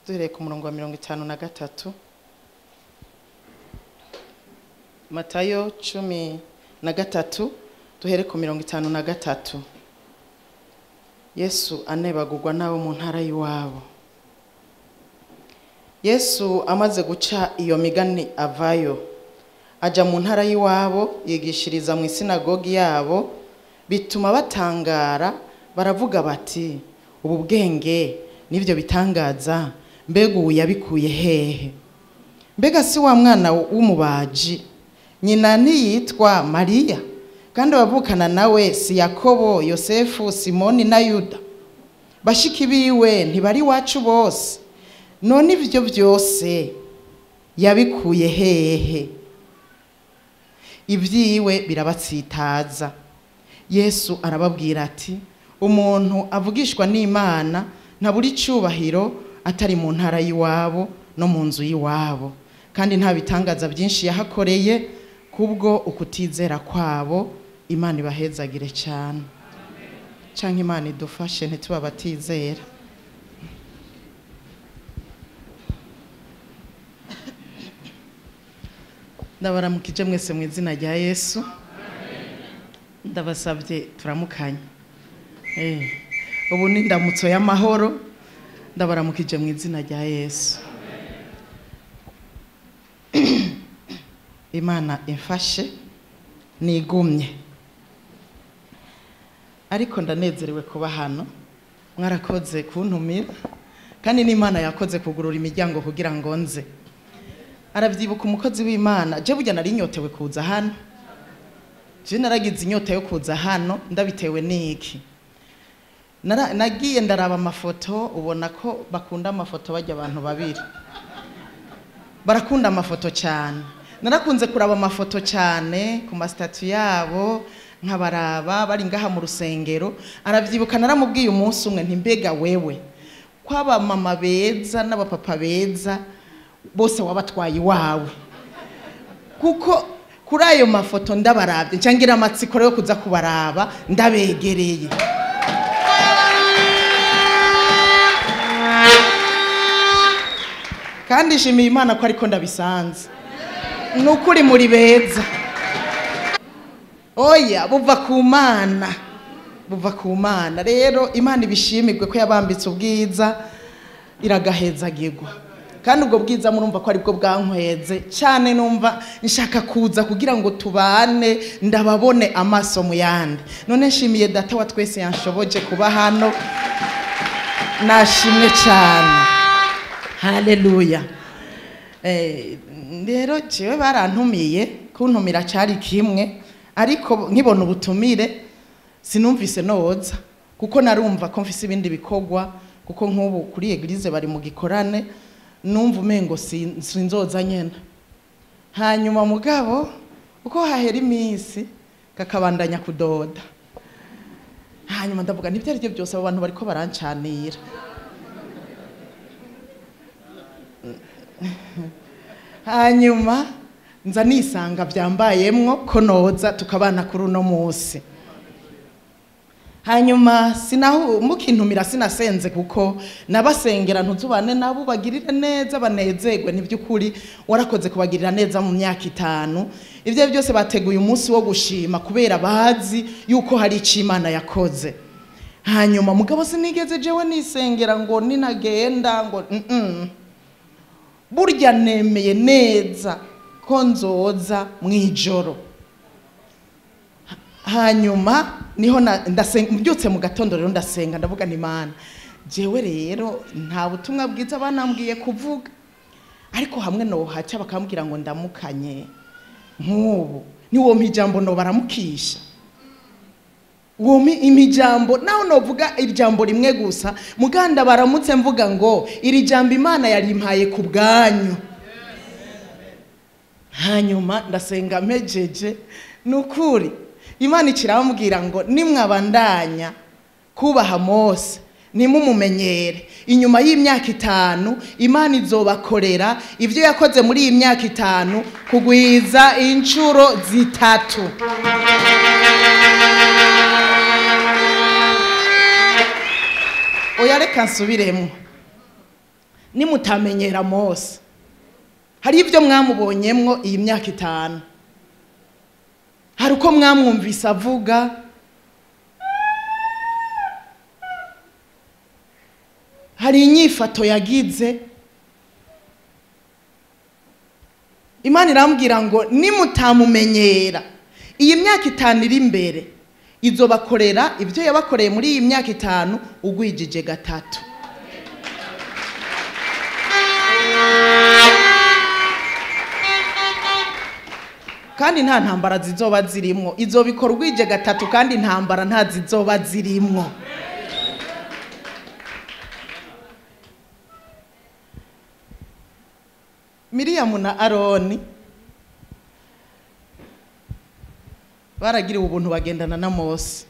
E: duhereye ku murongo wa 53. Matayo 13 duhere ku 53. Yesu anebagurwa nabo mu ntara y'iwabo. Yesu amaze guca iyo migani avayo aja mu ntara y'iwabo yigishiriza mu isinagogi yabo, bituma batangara baravuga bati ubu bwenge nivyo bitangaza mbega ubu yabikuye hehe? Mbega si wa mwana w'umubaji nyina ntiyitwa Mariya kandi abavukana nawe si Yakobo, Yosefu, Simoni na Yuda? Bashiki biwe ntibari wacu bose? None ivyo byose yabikuye hehe? Ibyiwe birabatsitaza. Yesu arababwira ati umuntu avugishwa n'Imana ntaburi cyubahiro atari mu ntara y'iwabo no mu nzu y'iwabo, kandi nta bitangaza byinshi yahakoreye kubwo ukutizera kwabo. Imana ibahezagire cyane. Canke Imana idufashe ntituba batizera. Ndabaramukije mwese mu izina rya Yesu. Ndabasabye turamukanye. Ubu ni ndamutso y'amahoro. Ndabaramukije mu izina rya Yesu. Imana imfashe nigumye. Ariko ndanezerewe kuba hano. Mwarakoze kuntumira kandi n'Imana yakoze kugurura imiryango kugira ngo nze. Aravyibuka umukozi w'Imana, je burya nari nyotewe kuza hano. Je naragize inyota yo kuza hano ndabitewe n'iki? Nagiye ndaraba amafoto, ubona ko bakunda amafoto bajya abantu babiri. Barakunda amafoto cyane. Narakunze kuraba amafoto cyane ku mastatu yabo, nkabaraba bari ngaha mu rusengero. Aravyibuka naramubwiye umunsi umwe nti mbega wewe kwaba mama beza n'abapapa beza bose wabatwaye wawe, kuko kuri ayo mafoto ndabarabye ncangira amatsiko yo kuza kubaraba ndabegereye. Kandi shimiye Imana ko ariko ndabisanze. Nukuri muri beza. Oya buva ku Mana. Buva ku Mana. Rero Imana ibishimirwe ko yabambitse ubwiza iragahezagirwa. Kandi ubwo bwiza murumva ko aribwo bwankweze cyane, numva nshaka kuza kugira ngo tubane ndababone amaso mu yandi. None nshimiye data wa twese yanshoboje kuba hano, nashimwe cyane. Haleluya. Rero jewe barantumiye kuntumira cyari kimwe, ariko nkibona ubutumire sinumvise noza kuko narumva ko mfise ibindi bikogwa, kuko nk'ubu kuri eglise bari mu gikorane numva umengo sinzoza nyene. Hanyuma mugabo uko hahera iminsi kakabandanya kudoda, hanyuma ndavuga nibyo aribyo byose abo bantu bariko barancanira. Hanyuma nza nisanga byambayemwo ko noza tukabana kuri uno munsi. Hanyuma sinaho mukintumira sinasenze kuko nabasengera ntuzubane nabo bagirire neza banezerwe. N'ibyukuri warakoze kubagirira neza mu myaka 5. Ivyo byose bateguye umunsi wo gushima kubera bazi yuko hari icimana yakoze. Hanyuma mugabo sinigeze jewe nisengera ngo ninagenda ngo burya nemeye neza ko nzoza mwijoro. Hanyuma niho ndasenga mbyutse mu gatondo, rero ndasenga ndavuga ni Mana jewe rero nta butumwa bwiza banambwiye kuvuga, ariko hamwe no haca bakambwira ngo ndamukanye nk'ubu niwo mpijambo no baramukisha. Uwo imijambo naho novuga ijambo rimwe gusa muganda baramutse mvuga ngo iri jambo Imana yarimpaye ku bwanyu. Hanyuma ndasenga mejeje nukuri Imana ikirambwira ngo nimwabandanya kubaha Mose nimumumenyere, inyuma y'imyaka 5 Imana izobakorera ivyo yakoze muri iyi myaka 5 kugwiza incuro 3. Oya reka nsubiremo, nimutamenyera Mose hari ivyo mwamubonyemwo iyi myaka 5, hari uko mwamwumvise avuga, hari inyifato yagize. Imana irambwira ngo nimutamumenyera iyi myaka 5 iri imbere izobakorera ivyo yabakoreye muri iyi myaka 5 ugwijije 3. Kandi nta ntambara zizoba zirimwo, izobikora ugwije 3 kandi ntambara nta zizoba zirimwo. Miriyamu na Aroni baragiriwe ubuntu bagendana na Mose.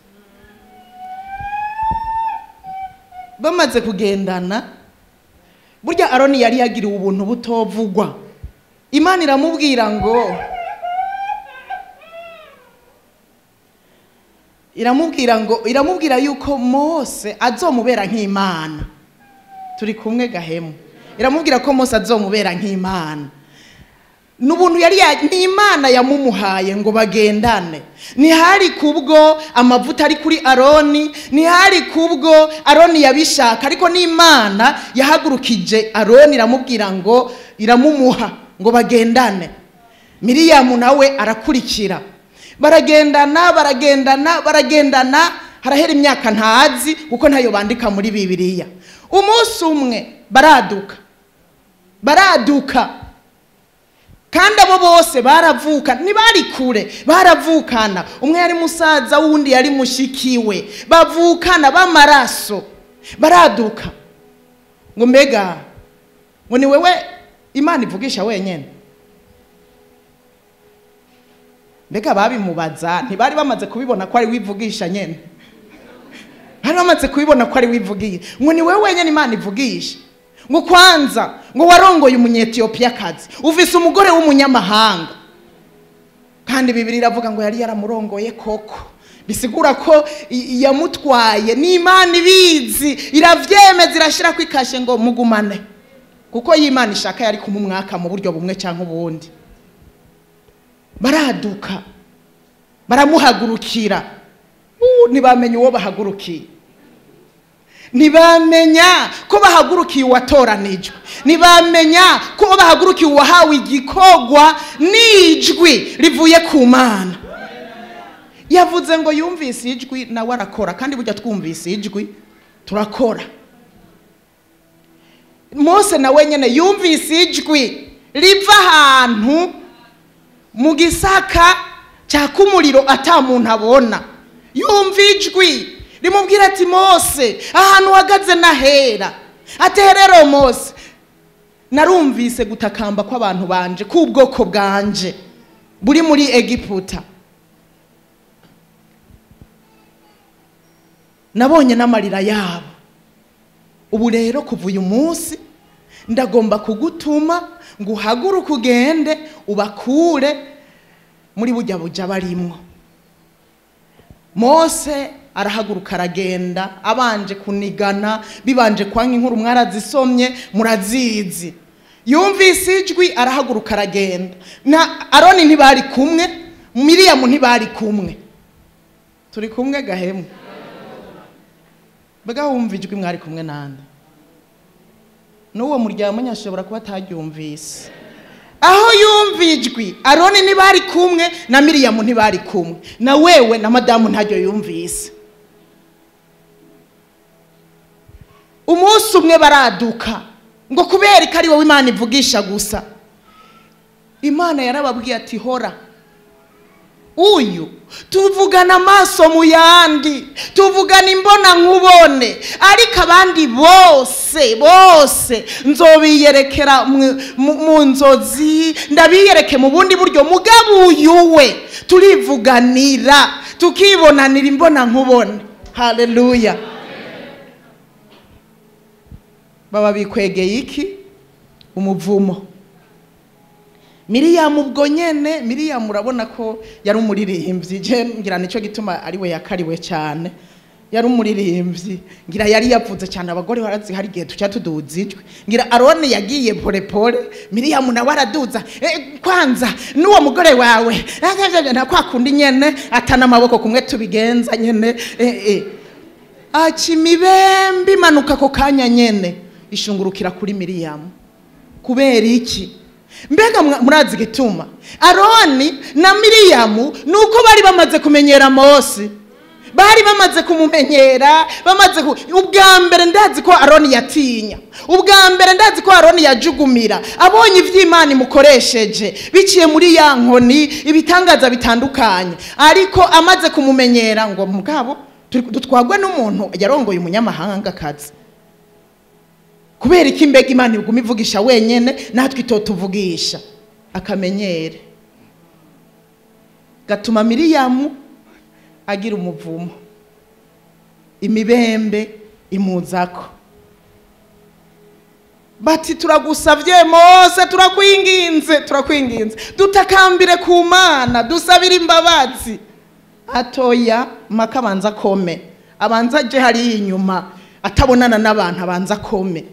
E: Bamaze kugendana, burya Aroni yari yagiriwe ubuntu butovugwa. Imana iramubwira ngo iramubwira yuko Mose azomubera nk'Imana. Turi kumwe gahemu. Iramubwira ko Mose azomubera nk'Imana. N'ubuntu yari ni Imana yamumuhaye ngo bagendane. Ntihari kubwo amavuta ari kuri Aroni, ntihari kubwo Aroni yabishaka, ariko ni Imana yahagurukije Aroni iramubwira ngo iramumuha ngo bagendane. Miriyamu nawe arakurikira. Baragendana harahera imyaka ntazi kuko ntayo bandika muri Bibiliya. Umunsi umwe baraduka kandi abo bose baravuka, ntibari kure, baravukana. Umwe yari musaza wundi yari mushikiwe, bavukana b'amaraso. Baraduka ngo mbega ngo ni wewe Imana ivugisha wenyene. Mbega babimubaza ntibari bamaze kubibona ko ari wivugisha nyene, bari bamaze kubibona ko ari wivugiye. Ngo ni wewe wenyene Imana ivugisha. Ngo kwanza ngo warongoye umunyetiyopiya kazi, ufise umugore w'umunyamahanga kandi Bibiliya iravuga ngo yari yaramurongoye koko, bisigura ko yamutwaye. n'Imana ibizi, iravyemeza, irashira kwikashe ngo mugumane, kuko y'Imana ishaka yari kumumwaka mu buryo bumwe cyangwa ubundi. Baraduka baramuhagurukira, ntibamenye uwo bahagurukiye, ntibamenya ko bahagurukiye uwatoranijwe, ntibamenya ko bahagurukiye uwahawe igikogwa n'ijwi rivuye ku Mana. Yavuze ngo yumvise ijwi nawe arakora, kandi burya twumvise ijwi turakora. Mose nawe nyene yumvise ijwi riva ahantu mu gisaka cyaka umuriro ata muntu abona, yumva ijwi rimubwira ati Mose ahantu uhagaze nahera. Ati rero Mose, narumvise gutakamba kw'abantu banje, k'ubwoko bwanje buri muri Egiputa, nabonye n'amarira yabo. Ubu rero kuva uyu munsi ndagomba kugutuma ngo uhaguruke ugende ubakure muri burya buja barimwo. Mose arahaguruka aragenda, abanje kunigana, bibanje kwanga inkuru mwarazisomye murazizi. Yumvise ijwi arahaguruka aragenda. Na Aroni ntibari kumwe, Miriyamu ntibari kumwe. Turi kumwe gahemu? Bega wumva ijwi mwari kumwe nande? N'uwo muryango nyashobora kuba ataryumvise. Aho yumva ijwi, Aroni ntibari kumwe na Miriyamu ntibari kumwe, na wewe na madamu ntaryo yumvise. Umunsi umwe baraduka ngo kubera ko ari wowe Imana ivugisha gusa. Imana yarababwiye ati hora, uyu tuvugana amaso mu yandi, tuvugana imbona nkubone, ariko abandi bose nzobiyerekera mu nzozi, ndabiyereke mu bundi buryo. Mugabo uyu we turivuganira, tukibonanira imbona nkubone. Haleluya. Baba bikwegeye iki? Umuvumo. Miriyamu ubwo nyene, Miriyamu urabona ko yari umuririmbyi, je ngira nico gituma ari we yakariwe cyane. Yari umuririmbyi, ngira yari yavuze cyane, abagore barazi hari gihe tuca tuduzijwe. Ngira Aroni yagiye pole pole, Miriyamu nawe araduza. Kwanza n'uwo mugore wawe nta kwakundi nyene atana amaboko kumwe tubigenza nyene. Aci mibembi manuka ko kanya nyene ishungurukira kuri Miriyamu. Kubera iki? Mbega murazi gituma Aroni na Miriyamu nuko bari bamaze kumenyera Mose, bari bamaze kumumenyera, bamaze ubwa mbere ndazi ko Aroni yatinya, ubwa mbere ndazi ko Aroni yajugumira, abonye ivy'Imana imukoresheje biciye muri ya nkoni, ibitangaza bitandukanye. Ariko amaze kumumenyera ngo mugabo dutwagwe n'umuntu yarongoye umunyamahanga kazi. Kubera iki mbega Imana iguma ivugisha wenyene natwe itotuvugisha? Akamenyere gatuma Miriyamu agira umuvumo, imibembe imuzako. Bati turagusavye Mose, turakwinginze dutakambire ku Mana, dusabire imbabazi. Atoya maka abanza kome, abanza je hari inyuma atabonana n'abantu, abanza kome.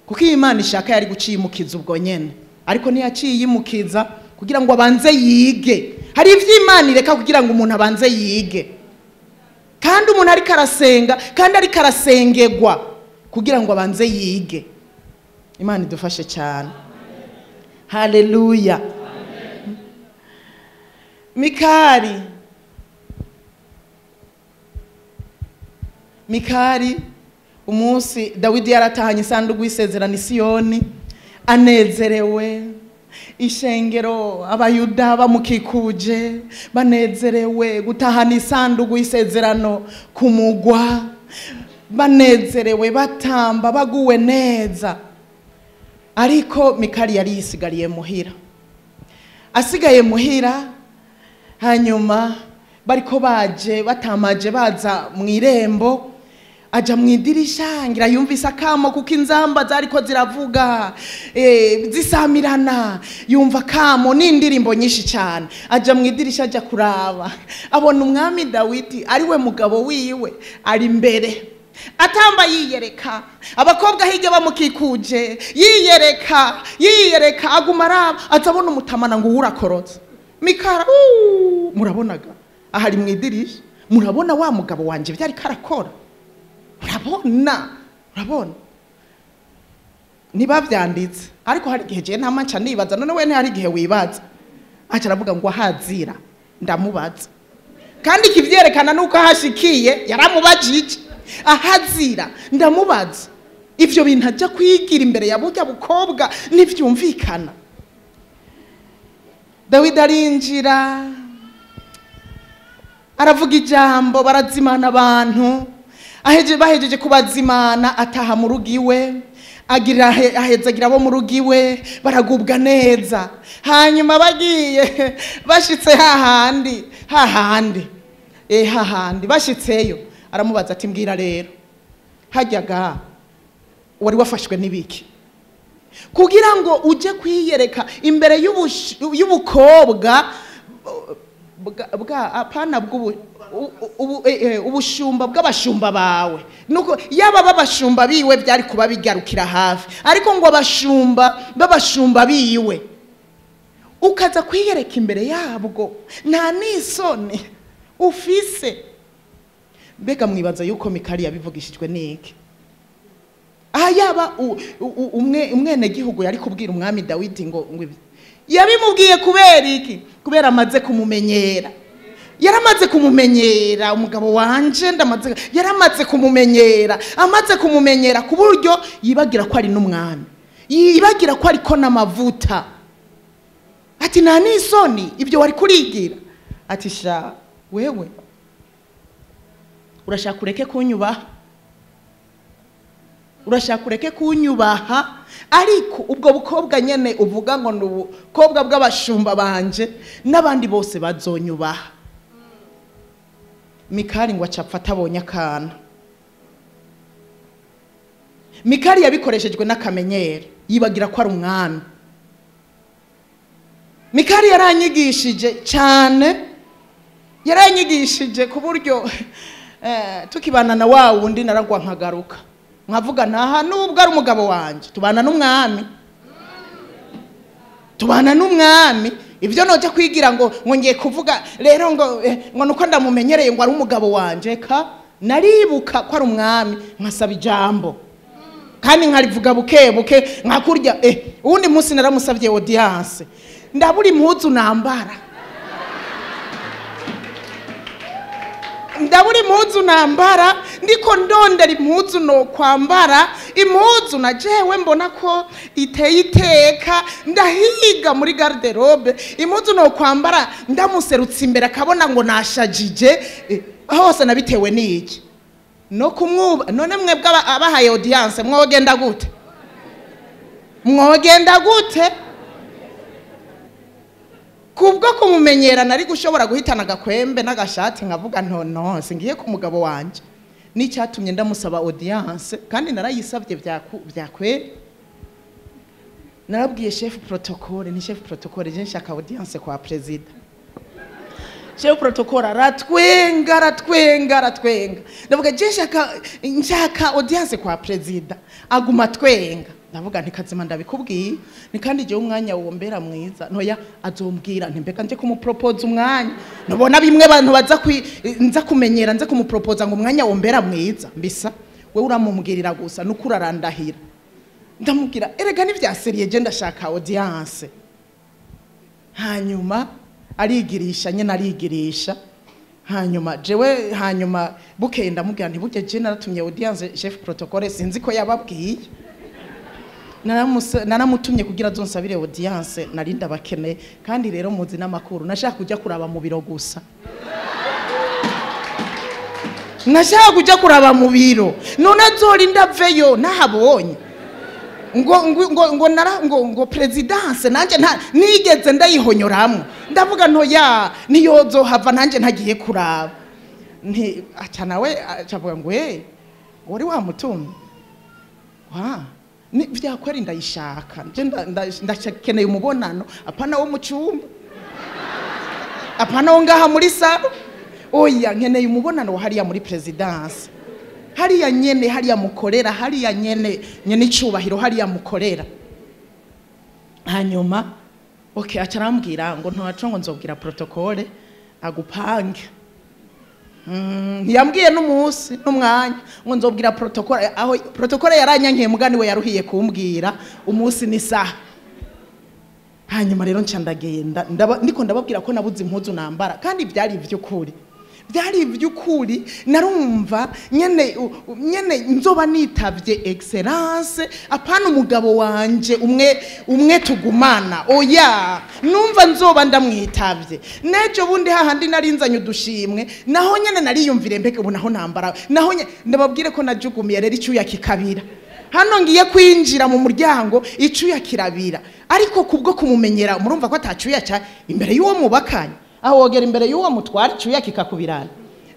E: Kuko Imana ishaka yari guciyimukiza ubwo nyene, ariko ntiyaciyimukiza kugira ngo abanze yige. Hari ivy'Imana ireka kugira ngo umuntu abanze yige, kandi umuntu ari karasenga, kandi ari karasengegwa kugira ngo abanze yige. Imana idufashe cyane. Haleluya. Mikari umunsi Dawidi yaratahanye isanduku y'isezerano i Siyoni, anezerewe. Ishengero abayuda bamukikuje banezerewe gutahana isanduku y'isezerano ku mugwa, banezerewe batamba baguwe neza. Ariko Mikali yari yisigariye muhira. Asigaye muhira, hanyuma bariko baje batamaje baza mu irembo, aja mu idirisha ngira yumvise akamo kuko inzamba zariko ziravuga zisamirana, yumva akamo n'indirimbo nyinshi cyane. Aja mu idirisha aja kuraba, abona umwami Dawidi ari we mugabo wiwe ari imbere atamba yiyereka, abakobwa hirya bamukikuje yiyereka aguma araba, atabona umutamana ngo urakorotse. Mikara murabonaga ahari mu idirisha, murabona wa mugabo wanje byari karakora, urabona niba byanditse. Ariko hari igihe je ntamanca nibaza, none we hari igihe wibaza, aca aravuga ngo ahazira ndamubaza, kandi kivyerekana nuko hashikiye yaramubajije ahazira ndamubaza. Ivyo bintu ajya kwigira imbere ya burya bukobwa ntivyumvikana. Dawidi arinjira aravuga ijambo, barazimana abantu. Bahejeje kubazimana ataha mu rugo iwe, ahezagira abo mu rugo iwe, baragubwa neza. Hanyuma bagiye bashitse hahandi bashitseyo, aramubaza ati mbwira rero, hajyaga wari wafashwe n'ibiki kugira ngo uje kwiyereka imbere y'ubukobwa apana ubushumba bw'abashumba bawe? Nuko yaba babashumba biwe byari kuba bigarukira hafi, ariko ngo babashumba biwe ukaza kwiyereka imbere yabwo, nta nisoni ufise. Mbega mwibaza yuko Mikali yabivugishijwe n'iki? Yaba umwene gihugu yari kubwira umwami Dawidi ngo yabimubwiye kubera iki? Kubera amaze kumumenyera. Yaramaze kumumenyera umugabo wanje, yaramaze kumumenyera, amaze kumumenyera ku buryo yibagira ko ari n'umwami, yibagira ko ariko n'amavuta. Ati nta nisoni ibyo wari kurigira? Ati sha wewe urashaka ureke kunyubaha, ariko ubwo bukobwa nyene uvuga ngo n'ubukobwa bw'abashumba banje n'abandi bose bazonyubaha. Mikali ngo acapfa atabonye akana. Mikali yabikoreshejwe n'akamenyero, yibagira ko ari umwami. Mikali yaranyigishije cyane, yaranyigishije ku buryo tukibana na wa wundi naragwa nkagaruka nkavuga ntaha nubwo ari umugabo wanje, tubana n'umwami. Ibyo noje kwigira ngo ngiye kuvuga rero ngo nuko ndamumenyereye ngo ari umugabo wanje, naribuka ko ari umwami nkasaba ijambo kandi nkarivuga buke nkakurya. Uwundi munsi naramusabye audience, ndabura impuzu nambara, ndiko ndondera impuzu no kwambara, impuzu na jewe mbona ko iteye iteka, ndahiga muri garderobe impuzu no kwambara, ndamuserutse imbere akabona ngo nashajije, hose nabitewe n'iki no kumwuba. None mwebwe abahaye audience mwogenda gute? Kubwo kumumenyera nari gushobora guhitana agakwembe n'agashati nkavuga no singiye ku mugabo wanje. N'icyatumye ndamusaba audience kandi narayisabye byakwe. Narabwiye chef protocole, ni chef protocole je nshaka audience kwa president. Chef protocole aratwenga. Ndavuga je nshaka audience kwa president, aguma twenga. Ndavuga ntikazima ndabikubwiye, ni kandi je umwanya wombera mwiza. Noya azombwira ntembeka nje kumupropose umwanya, nabona bimwe abantu baza nza kumenyera, nza kumupropose ngo umwanya wombera mwiza. Mbisa we uramumubwirira gusa nuko urarandahira. Ndamubwira erega ni vya serie je ndashaka audience. Hanyuma arigirisha nyene arigirisha. Hanyuma bukeye ndamubwira nti burya je naratumye audience chef protocole sinzi ko yababwiye. Naramutumye kugira azonsabire audience, narinda bakene kandi rero muzi n'amakuru nashaka kujya kuraba mu biro gusa. Nashaka kujya kuraba mu biro, none azorinda veyo nahabonye ngo presidence nanje nigeze ndayihonyoramwe. Ndavuga ntoya niyozo hava nanje ntagiye kuraba. Acha nawe acavuga ngo wari wamutumye vyakweri ndayishaka nje ndakeneye umubonano apana wo mu cyumba apana wo ngaha muri salo oya nkeneye umubonano wa hariya muri presidence hariya nyene hariya mukorera hariya nyene icubahiro hariya mukorera. Hanyuma okay acarambwira ngo ntaco ngo nzobwira protocole agupange. Ntiyambwiye n'umunsi n'umwanya ngo nzobwira protocole, aho protocole yaranyankiye mugani we yaruhiye kumbwira umunsi ni saha. Hanyuma rero nca ndagenda ndiko ndababwira ko nabuze impuzu nambara kandi byari ivy'ukuri narumva nyene nzoba nitavye excellence apana umugabo wanje umwe tugumana oya numva nzoba ndamwitavye nejo bundi hahandi narinzanye udushimwe naho nyene nariyumvire mbeke ubu naho nambara naho ndababwire ko najugumiye rero icyuya kikabira hano ngiye kwinjira mu muryango icyuya kirabira ariko kubwo kumumenyera murumva ko atacyuya cya imbere y'uwo mubakanye aho wogera imbere y'uwo mutwara icyuya kikakubirana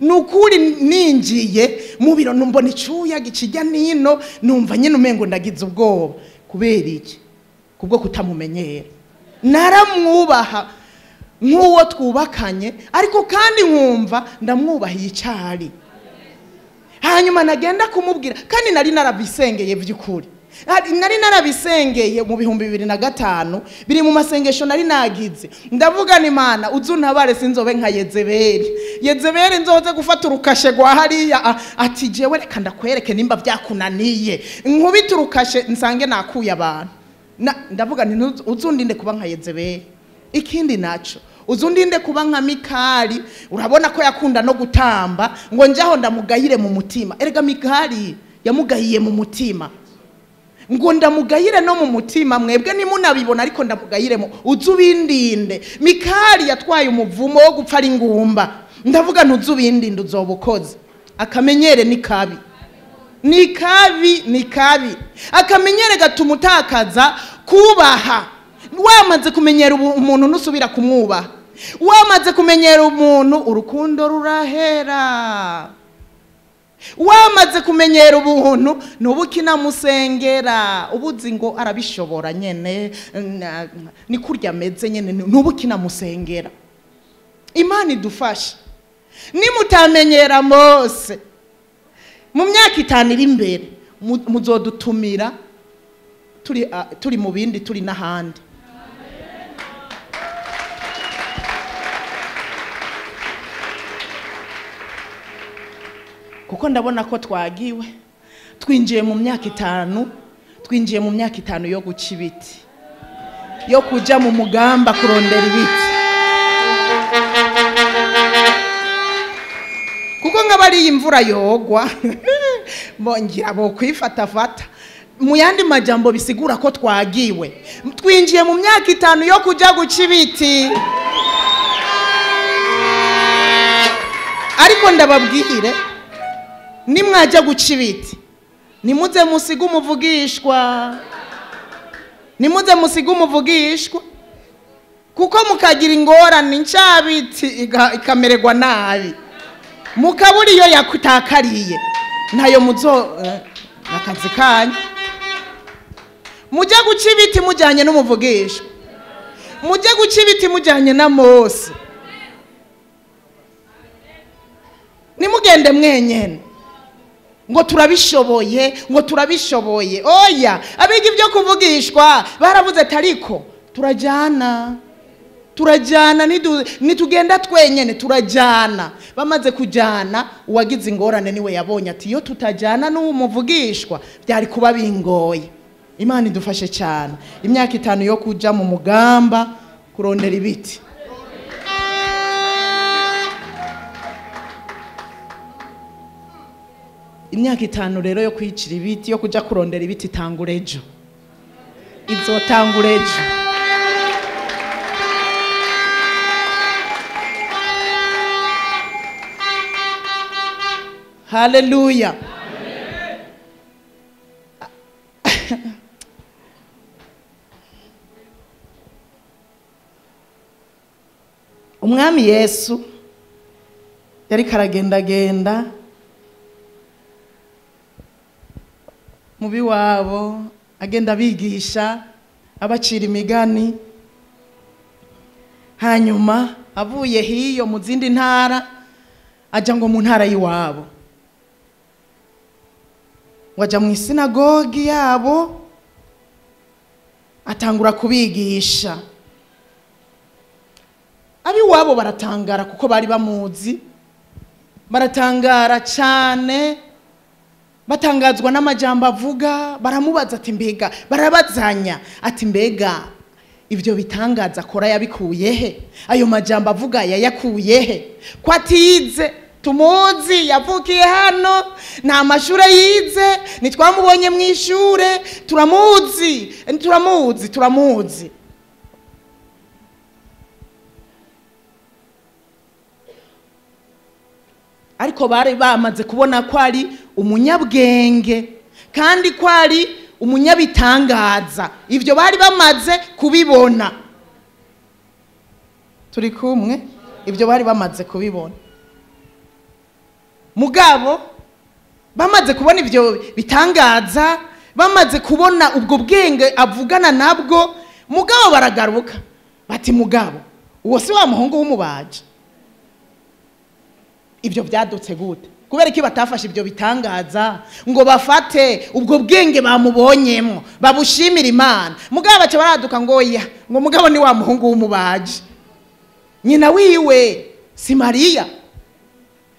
E: nukuri ninjiye mu biro numbona icyuya gikijya nino numva nyine umengo ndagize ubwoba kubera iki kubwo kutamumenyera naramwubaha nk'uwo twubakanye ariko kandi nkumva ndamwubahiye icyari. Hanyuma nagenda kumubwira kandi nari narabisengeye by'ukuri nari narabisengeye mu 2005 biri mu masengesho nari nagize ndavuga ni Imana uzuntabare sinzobe nka Yezebeli nzoze gufata urukashe gwa hariya ati jewe reka ndakwereke nimba byakunaniye nkubita urukashe nsange nakuye abantu ndavuga ni uzundinde kuba nka Yezebeli. Ikindi naco uzundinde kuba nka Mikali urabona ko yakunda no gutamba ngo njaho ndamugayire mu mutima erega Mikali yamugayiye mu mutima ngo ndamugayire no mu mutima mwebwe nimunabibona ariko ndamugayire mu uzubindinde. Mikali yatwaye umuvumo wo gupfa ari ngumba ndavuga ntuzubindinde uzobukoze akamenyere ni kabi akamenyere gatumutakaza kubaha. Wamaze kumenyera umuntu nusubira kumwubaha wamaze kumenyera umuntu urukundo rurahera wamaze kumenyera ubuntu nubukina musengera ubuzi ngo arabishobora nyene ni kurya meze nyene nubukina musengera. Imana idufashe nimutamenyera Mose mu myaka 5 iri imbere muzodutumira turi mu bindi turi n'ahandi. Kuko ndabona ko twagiwe twinjiye mu myaka 5 yo guca ibiti yo kuja mu mugamba kurondera ibiti kuko ngabari imvura yogwa bongira bo kwifatafata mu yandi majambo bisigura ko twagiwe twinjiye mu myaka 5 yo kuja guca ibiti. Ariko ndababwire nimwaja guca ibiti nimuze musiga umuvugishwa kuko mukagira ingorane ncabiti ikamererwa nabi mukaburi iyo yakutakariye ntayo nakazi kanyu mujya guca ibiti mujyanye n'umuvugishwa mujya guca ibiti mujyanye na Mose nimugende mwenyene ngo turabishoboye oya abiga ibyo kuvugishwa baravuze tariko turajana nitugenda twenyene turajana bamaze kujana uwagize ingorane niwe yabonye ati yo tutajana n'umuvugishwa byari kuba bingoye. Imana idufashe cyane imyaka 5 yo kuja mu mugamba kurondera ibiti. Imyaka 5 rero yo kwicira ibiti yo kuja kurondera ibiti tangurejo izotangurejo. Haleluya. Umwami Yesu yari karagendagenda mu biwabo agenda abigisha abacira imigani, hanyuma avuye hiyo mu zindi ntara aja ngo mu ntara y'iwabo, waja mu isinagogi yabo atangura kubigisha. Abiwabo baratangara kuko bari bamuzi, baratangara cyane, batangazwa n'amajambo avuga. Baramubaza ati mbega, barabazanya ati mbega ibyo bitangaza akora yabikuye he? Ayo majambo avuga yayakuye he? Ko atize, tumuzi, yavukiye hano, nta mashure yize, nitwamubonye mu ishure, turamuzi. Ariko bari bamaze kubona ko ari umunyabwenge kandi ko ari umunyabitangaza. Ivyo bari bamaze kubibona. Turi kumwe? Ivyo bari bamaze kubibona. Mugabo bamaze kubona ivyo bitangaza, bamaze kubona ubwo bwenge avugana nabwo, mugabo baragaruka bati mugabo, uwo si wa muhungu w'umubaji? Ibyo byadutse gute? Kubera iki batafashe ibyo bitangaza ngo bafate ubwo bwenge bamubonyemo babushimira Imana? Mugabo baca baraduka ngo oya, ngo mugabo ni wa muhungu w'umubaji. Nyina wiwe si Mariya,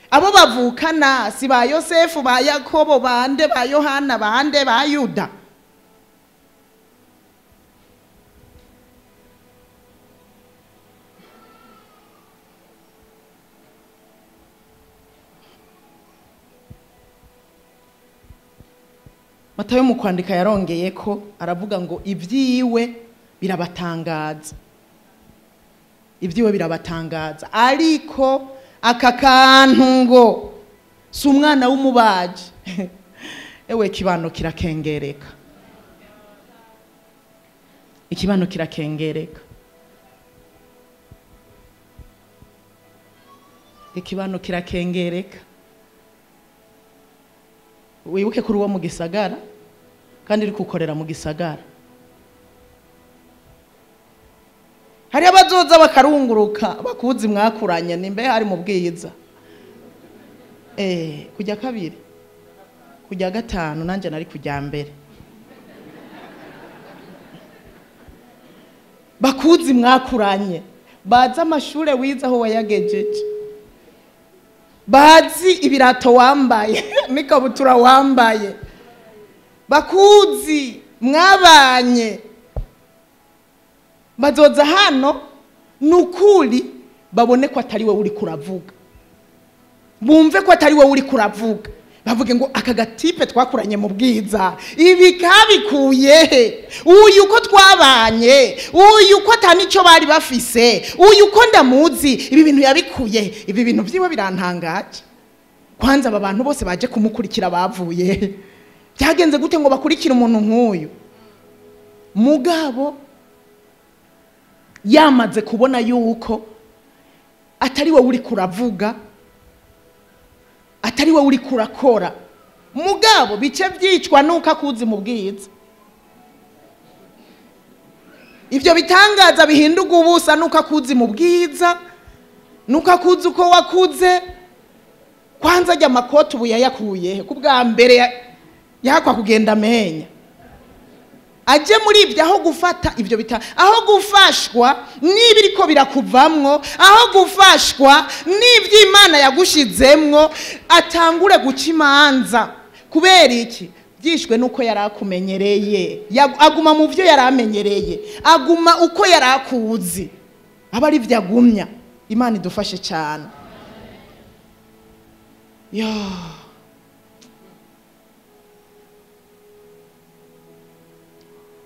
E: abo bavukana si ba Yosefu, ba Yakobo, bande ba Yohana, bande ba Yuda. Matayo mu kwandika yarongeye ko aravuga ngo ibyiwe birabatangaza, ariko aka kantu ngo si umwana w'umubaji. Ewe kibano kirakengereka, ikibano kirakengereka, ikibano kirakengereka. Wibuke kuri uwo mu gisagara kandi uri kukorera mu gisagara. Hari abazoza bakarunguruka bakuzi mwakuranye, nimbe hari mu bwiza kujya kabiri kujya gatanu, nanje nari kujya mbere. Bakuzi mwakuranye, baza amashure wiza aho wayagejeje, bazi ibirato wambaye n'ikabutura wambaye, bakuzi mwabanye. Bazoza hano nukuri babone ko atari we uri kuravuga, bumve ko atari we uri kuravuga, bavuge ngo aka gatipe twakuranye mu bwiza ibi kabikuye he? Uyu ko twabanye, uyu ko atani cyo bari bafise, uyu ko ndamuzi, ibi bintu yabikuye. Ibi bintu byiwe birantangaje. Kwanza aba bantu bose baje kumukurikira bavuye byagenze gute ngo bakurikira umuntu nk'uyu? Mugabo yamaze kubona yuko atari we uri kuravuga, atari we uri kurakora. Mugabo bice byicwa nuko akuzi mu bwiza. Ivyo bitangaza bihinduka ubusa nuko akuzi mu bwiza, nuko akuzi uko wakuze. Kwanza ajya makoti ubu yayakuye kubwa mbere yakwa kugenda amenya. Aje muri ibyo aho gufata ibyo aho gufashwa n'ibiriko birakuvamwo, aho gufashwa n'ibyo Imana yagushizemwo, atangure guca imanza. Kubera iki? Byishwe nuko yarakumenyereye, aguma mu byo yaramenyereye, aguma uko yarakuzi, aba ari byo agumya. Imana idufashe cyane.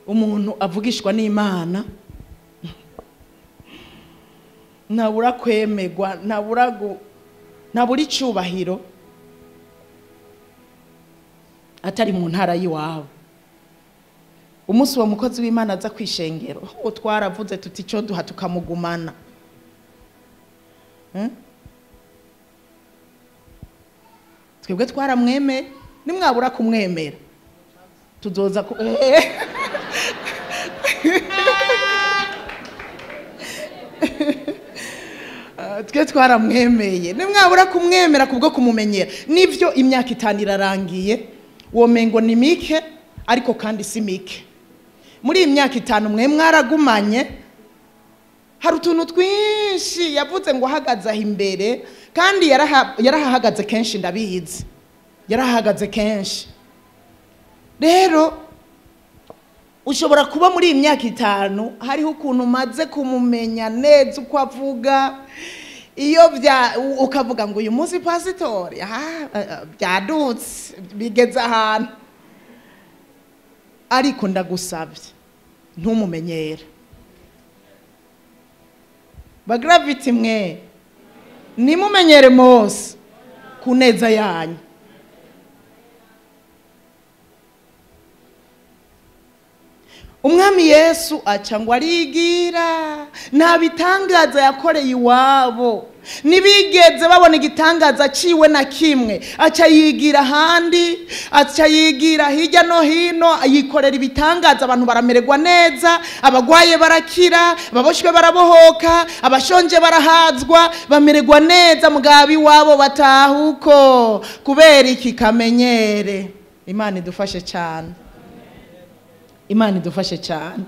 E: Umuntu avugishwa n'Imana nabura kwemegwa, nabura icubahiro atari mu ntara y'iwabo. Umunsi wa mukozi w'Imana aza kwishengero, ho twaravuze tuti cyo duha tukamugumana. Twebwe twaramwemeye, nimwabura kumwemera tuzoza twe twaramwemeye nimwabura kumwemera kubwo kumumenyera nivyo imyaka 5 irarangiye womengo ni mike ariko kandi si mike muri imyaka 5 mwe mwaragumanye hari utuntu twinshi yavuze ngo ahagaze aho imbere kandi yarahagaze kenshi ndabizi yarahagaze kenshi rero ushobora kuba muri imyaka 5 hariho ukuntu umaze kumumenya neza uko avuga iyo ukavuga ngo uyu munsi pasitori byadutse bigeze ahantu ariko ndagusabye ntumumenyere bagravity mwe nimumenyere Mose kuneza yanyu umwami Yesu aca ngo arigira nta bitangaza yakoreye iwabo nibigeze babona igitangaza ciwe na kimwe aca yigira handi aca yigira hirya no hino yikorera ibitangaza abantu baramererwa neza abagwaye barakira ababoshwe barabohoka abashonje barahazwa bamererwa neza mugabi wabo batahuko kubera iki kamenyere Imana idufashe cyane Imana idufashe cyane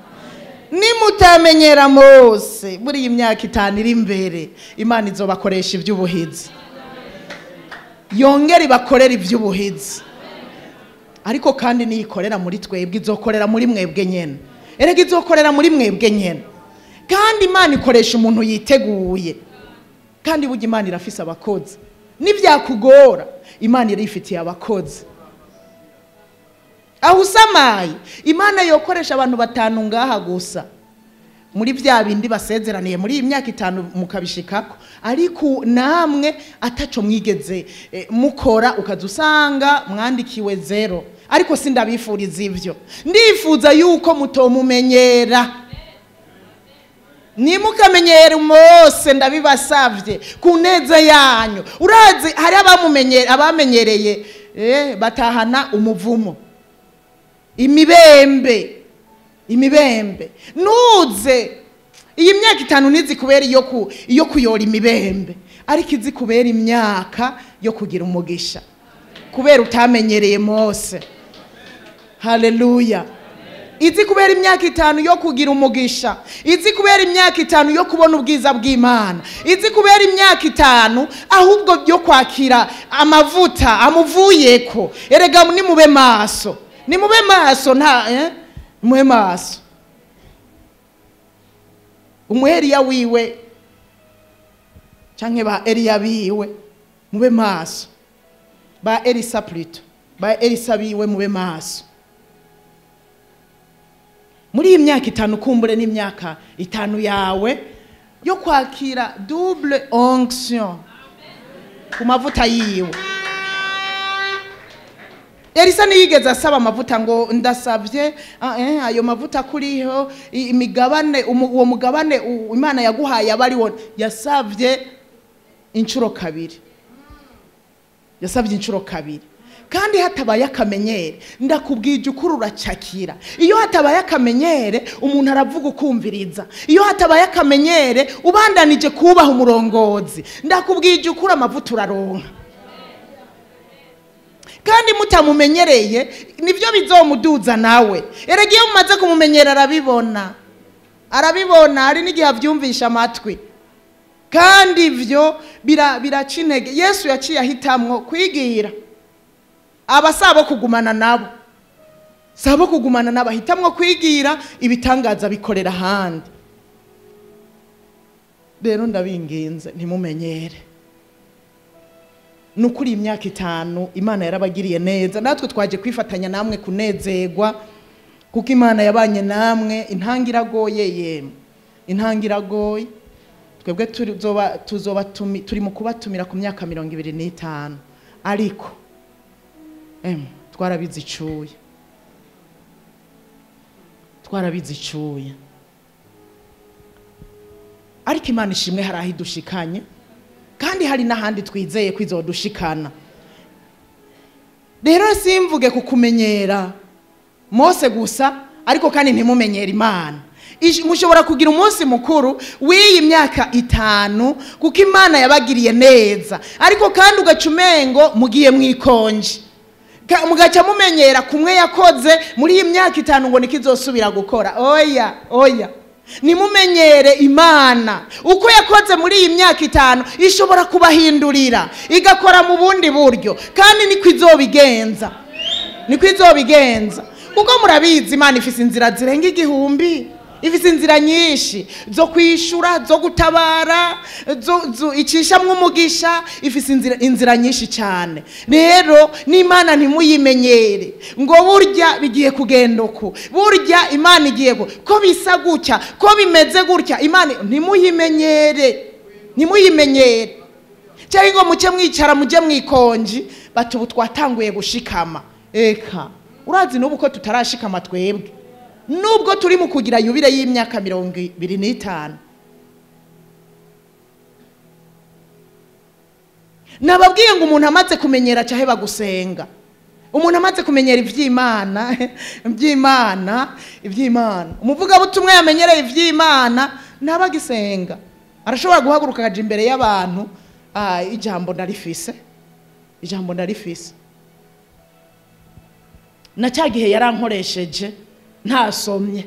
E: nimutamenyera Mose muri iyi myaka 5 iri imbere Imana izobakoresha iby'ubuhizi yongera ibakorera iby'ubuhizi ariko kandi niyikorera muri twebwe izokorera muri mwebwe nyene erega izokorera muri mwebwe nyene kandi Imana ikoresha umuntu yiteguye kandi burya Imana irafise abakozi nivyakugora Imana irifitiye abakozi aho usamaye Imana yokoresha abantu 5 ngaha gusa muri bya bindi basezeraniye muri imyaka 5 mukabishikako ariko namwe ataco mwigeze mukora ukazusanga mwandikiwe 0 ariko sindabifuriza ivyo ndifuza yuko mutomumenyera nimukamenyere Mose ndabibasavye kuneza yanyu urazi hari abamenyereye batahana umuvumo imibembe nuze iyi myaka 5 nizi kubera iyo kuyora imibembe ariko izi kubera imyaka yo kugira umugisha kubera utamenyereye Mose haleluya izi kubera imyaka 5 yo kugira umugisha izi kubera imyaka 5 yo kubona ubwiza bw'Imana izi kubera imyaka 5 ahubwo yo kwakira amavuta amuvuyeko erega nimube maso mube maso Eliya wiwe canke ba Eliya biwe mube maso ba Elisa plutôt ba Elisa biwe mube maso muri imyaka 5 kumbure n'imyaka 5 yawe yo kwakira double onction ku mavuta yiwe Elisa niyigeze asaba amavuta ngo ndasabye ayo mavuta kuriho imigabane uwo mugabane Imana yaguhaye abari wona yasavye inshuro 2 kandi hatabaye akamenyere ndakubwije ukurura cakira iyo hatabaye akamenyere umuntu aravuga ukumviriza iyo hatabaye akamenyere ubandanije kubaha umurongozi ndakubwije ukura amavuta uraronka kandi mutamumenyereye nivyo bizomuduza nawe erega iyo mumaze kumumenyera arabibona ari n'igihe avyumvisha amatwi kandi ivyo biracinege Yesu yaciye ahitamwo kwigira abasabo kugumana nabo ahitamwo kwigira ibitangaza bikorera handi rero ndabinginze ntimumenyere nukuri imyaka 5 Imana yarabagiriye neza natwe twaje kwifatanya namwe kunezerwa kuko Imana yabanye namwe intangiragoye twebwe tuzoba turi mu kubatumira ku myaka 25 ariko twarabizicuye ariko Imana ishimwe hari aho idushikanye kandi hari n'ahandi twizeye kwizodushikana rero simvuge kukumenyera Mose gusa ariko kandi ntimumenyere Imana. Mushobora kugira umunsi mukuru w'iyi myaka 5 kuko Imana yabagiriye neza, ariko kandi ugacumengo mugiye mwikonje, mugaca mumenyera kumwe yakoze muri iyi myaka 5 ngo nikizosubira gukora. Oya nimumenyere Imana uko yakoze muri iyi myaka 5 ishobora kubahindurira igakora mu bundi buryo, kandi niko izobigenza kuko murabizi Imana ifise inzira zirenga 1000, ifise inzira nyinshi zo kwishura, zo gutabara, icishamwe umugisha, ifise inzira nyinshi cyane. Rero n'Imana ntimuyimenyere ngo burya bigiye kugenda uko, burya Imana igiye ko bisa gutya, ko bimeze gutya. Imana ntimuyimenyere cyangwa ngo muce mwicara muje mwikonji batubu twatanguye gushikama. Eka urazi n'ubu ko tutarashikama twebwe, nubwo turi mu kugira yubire y'imyaka 25. Nababwiye ngo umuntu amaze kumenyera cyaheba gusenga, umuntu amaze kumenyera ivy'Imana umuvuga butumwe yamenyereye ivy'Imana ntabagisenga, arashobora guhaguruka akaja imbere y'abantu, ijambo ndarifise na cyagihe yarankoresheje ntasomye,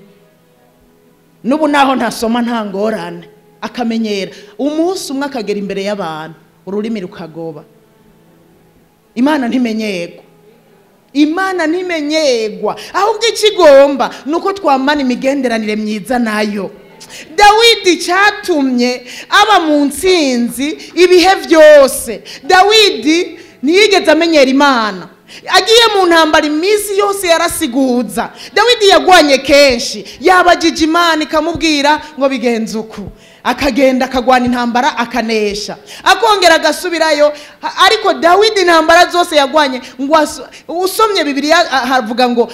E: nubu naho ntasoma nta ngorane, akamenyera. Umunsi umwe akagera imbere y'abantu ururimi rukagoba. Imana ntimenyegwa, ahubwo ikigomba nuko twamana imigenderanire myiza nayo. Dawidi cyatumye aba mu ntsinzi ibihe byose. Dawidi ntiyigeze amenyera Imana, agiye mu ntambara iminsi yose yarasiguza. Dawidi yagwanye kenshi, yabajije Imana ikamubwira ngo bigenze uku, akagenda akagwana intambara akanesha, akongera agasubirayo. Ariko Dawidi intambara zose yagwanye, ngo usomye Bibiliya havuga ngo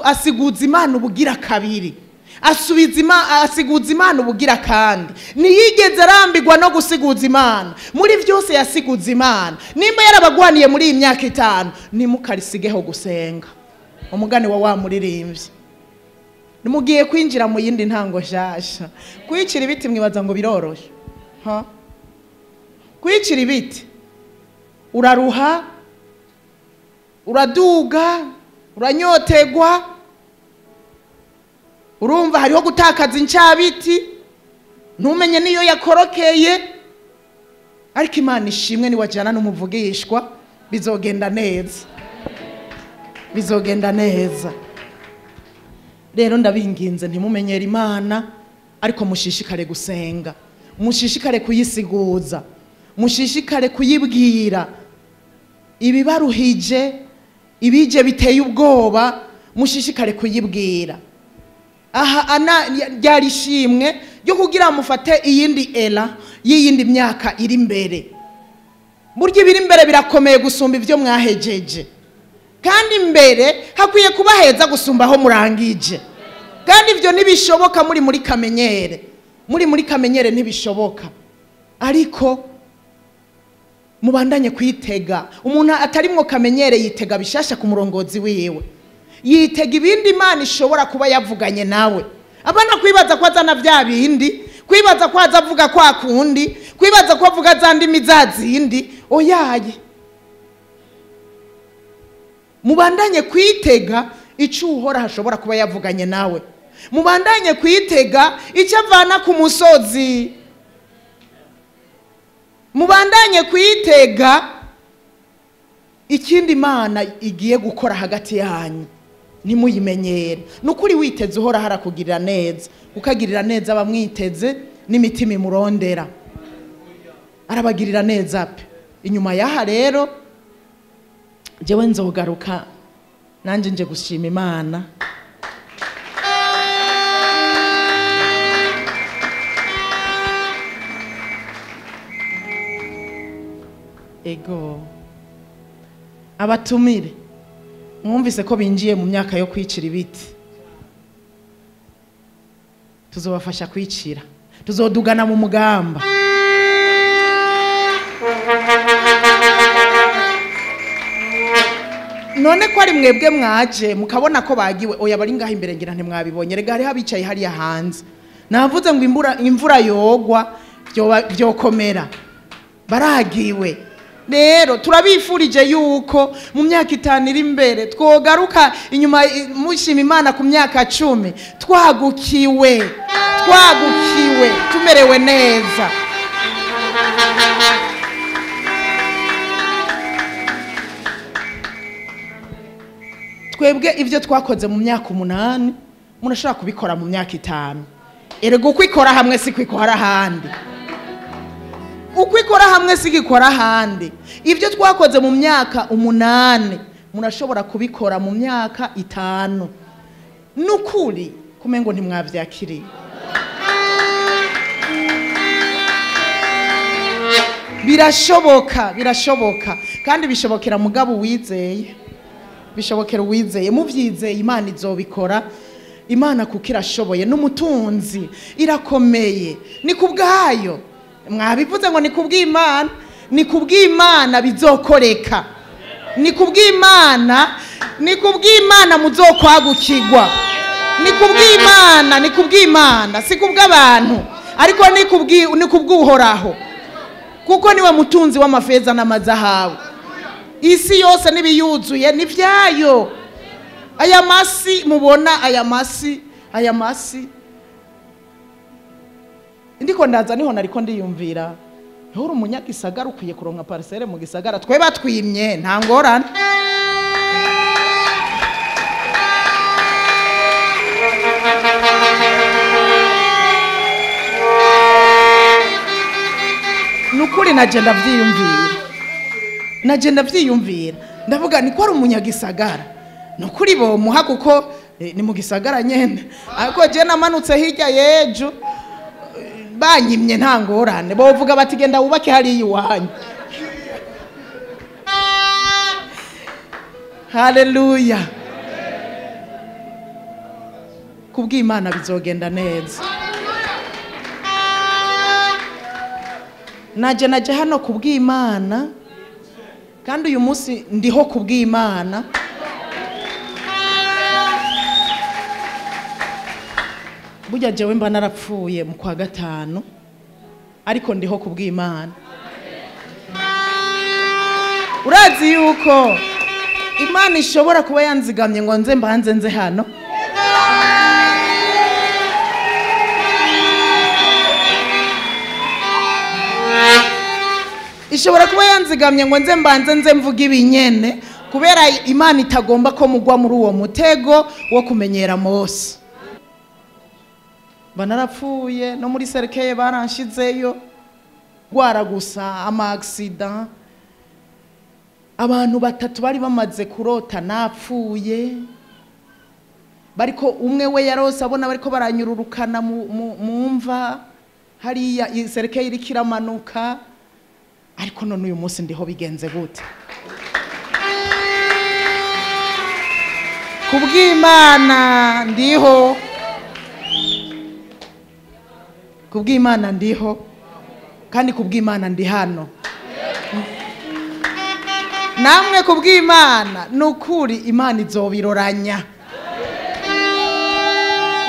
E: asiguza Imana ubugira kabiri, asiguza Imana ubugira kandi. Ntiyigeze arambirwa no gusiguza Imana, muri byose yasiguza Imana. Nimba yarabagwaniye muri iyi myaka 5, nimukarisigeho gusenga. Umugani wa muririmbyi, nimugiye kwinjira mu yindi ntango shasha. Kwicira ibiti mwibaza ngo biroroshe? Kwicira ibiti uraruha, uraduga, uranyotegwa, urumva hariho gutakaza incabiti, ntumenye niyo yakorokeye. Ariko Imana ishimwe niwajana n'umuvugishwa bizogenda neza. Rero ndabinginze ntimumenyere Imana, ariko mushishikare gusenga, mushishikare kuyisiguza, mushishikare kuyibwira ibibaruhije, ibije biteye ubwoba, mushishikare kuyibwira. Ryari ishimwe ryo kugira mufate iyindi era y'iyindi myaka iri imbere. Burya ibiri imbere birakomeye gusumba ibyo mwahejeje, kandi imbere hakwiye kuba heza gusumba aho murangije. Kandi ibyo ntibishoboka muri kamenyere ntibishoboka. Ariko mubandanye kwitega. Umuntu atarimwo kamenyere yitega bishasha ku murongozi wiwe, yitega ibindi Imana ishobora kuba yavuganye nawe. Abana kwibaza ko azana bya bindi, kwibaza ko azavuga kwa kundi, kwibaza ko avuga za ndimi zazindi. Oyaye, mubandanye kwitega icyo uhora hashobora kuba yavuganye nawe. Mubandanye kwitega icyo avana ku musozi. Mubandanye kwitega ikindi Imana igiye gukora hagati yanyu. Nimuyimenyere. Nukuri witeze uhora harakugirira neza, ukagirira neza abamwiteze n'imitima imurondera, arabagirira neza pe. Inyuma yaha rero jewe nzogaruka nanje nje gushima Imana. Ego abatumire mwumvise ko binjiye mu myaka yo kwicira ibiti, tuzobafasha kwicira, tuzodugana mu mugamba. none ko ari mwebwe mwaje mukabona ko bagiwe oya bari ngaho imbere ngira ntimwabibonye rega hari habicaye hariya hanze navuze ngo imvura yogwa byokomera baragiwe rero turabifurije yuko mu myaka 5 iri imbere twogaruka inyuma mushima Imana ku myaka 10 twagukiwe tumerewe neza. Twebwe ivyo twakoze mu myaka 8 murashaka kubikora mu myaka 5. Erego kwikora hamwe si kwikora handi. Ukwikora hamwe si kwikora handi. Ivyo twakoze mu myaka 8 murashobora kubikora mu myaka 5. Nukuri kumengo ntimwavyakiriye. Birashoboka kandi bishobokera mugabo wizeye. Bishobokera uwizeye muvyizeye Imana izobikora. Imana kuko irashoboye n'umutunzi irakomeye ni kubgayo mwabivuze ngo ni kubw'Imana bizokoreka ni kubw'Imana muzokwagukirwa ni kubw'Imana si kubw'abantu ariko ni kubw'Uhoraho kuko niwe mutunzi w'amafeza n'amazahabu isi yose nibiyuzuye ni vyayo. Aya masi mubona aya masi ndiko ndaza niho nariko ndiyumvira nturi umunyagisagara ukwiye kuronka parcelle mu gisagara twe batwimye nta ngorane nukuri nagenda vyiyumvira ndavuga ni ko ari umunyagisagara nukuri bo muha kuko ni mu gisagara nyene ariko je namanutse hirya yejo banyimye nta ngorane bovuga bati genda wubake hari iwanyu. Haleluya. Kubw'Imana bizogenda neza. Naje hano kubw'Imana kandi uyu munsi ndiho kubw'Imana. Burya jewe mba narapfuye mu kwa 5 ariko ndiho kubw'Imana. Urazi yuko Imana ishobora kuba yanzigamye ngo nze mbanze nze hano. Ishobora kuba yanzigamye ngo nze mbanze nze mvuga ibinyene kubera Imana itagomba ko mugwa muri uwo mutego wo kumenyera Mose. Banarapfuye no muri serikeye baranshizeyo gwara gusa ama accident abantu 3 bari bamaze kurota napfuye bariko umwe we yarose abona bariko baranyururukana mu mva hariya serikeye iri kiramanuka ariko none uyu munsi ndiho bigenze gute kubw'Imana ndiho kubw'Imana ndiho kandi kubw'Imana ndi hano namwe kubw'Imana nukuri Imana izobiroranya.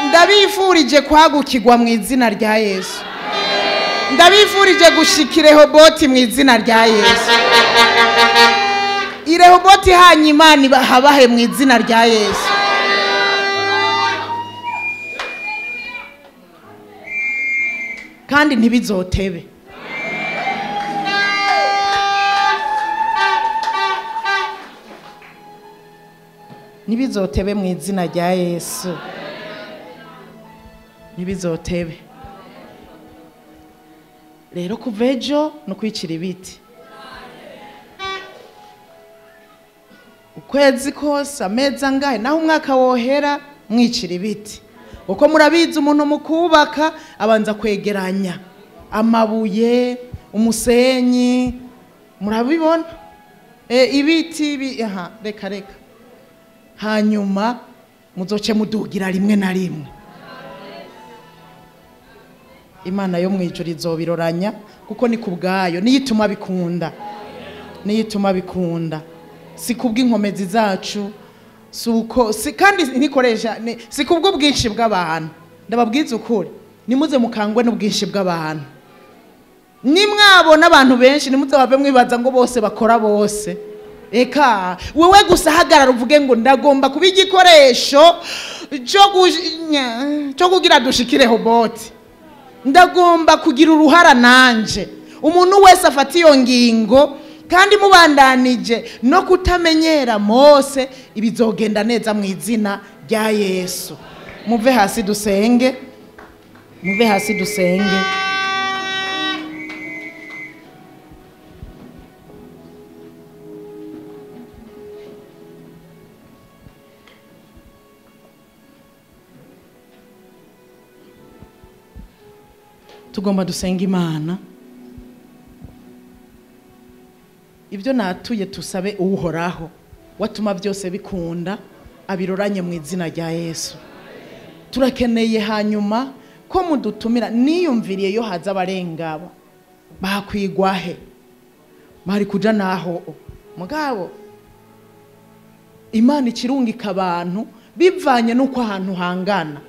E: Ndabifurije kwagukirwa mu izina rya Yesu. Ndabifurije gushikira Rehoboti mu izina rya Yesu. Irehoboti hanye Imana habahe mu izina rya Yesu. Kandi ntibizotebe. Nibizotebe mu izina rya Yesu. Nibizotebe. Rero kuvejo no kwicira ibiti. Ukwezi kose amezi angahe naho umwaka wohera mwicira ibiti. Uko murabizi umuntu mukubaka abanza kwegeranya amabuye umusenyi murabibona ibiti reka hanyuma muzoce mudugira rimwe na rimwe. Imana yo mwijuru izobiroranya kuko ni kubgayo niyituma bikunda si kubw'inkomezi zacu kandi nikoresha si kubwo bwinshi bw'abantu. Ndababwiza ukuri, nimuze mukangwe n'ubwinshi bw'abantu. Nimwabona abantu benshi nimuze bave mwibaza ngo bose bakora bose. Eka wewe gusa hagarara uvuge ngo ndagomba kuba igikoresho cyo kugira dushikire Hoboti. Ndagomba kugira uruhara nanje. Umuntu wese afata iyo ngingo kandi mubandanije no kutamenyera Mose, ibizogenda neza mu izina rya Yesu. Muve hasi dusenge. Muve hasi dusenge. Tugomba dusenga Imana. Ibyo natuye tusabe uhoraho watuma byose bikunda abiroranye mu izina rya Yesu. Turakeneye hanyuma ko mudutumira. Niyumviriye yo haza abarengaba bakwigwahe bari kuja naho mugabo Imana ikirungika abantu bivanye nuko ahantu hangana.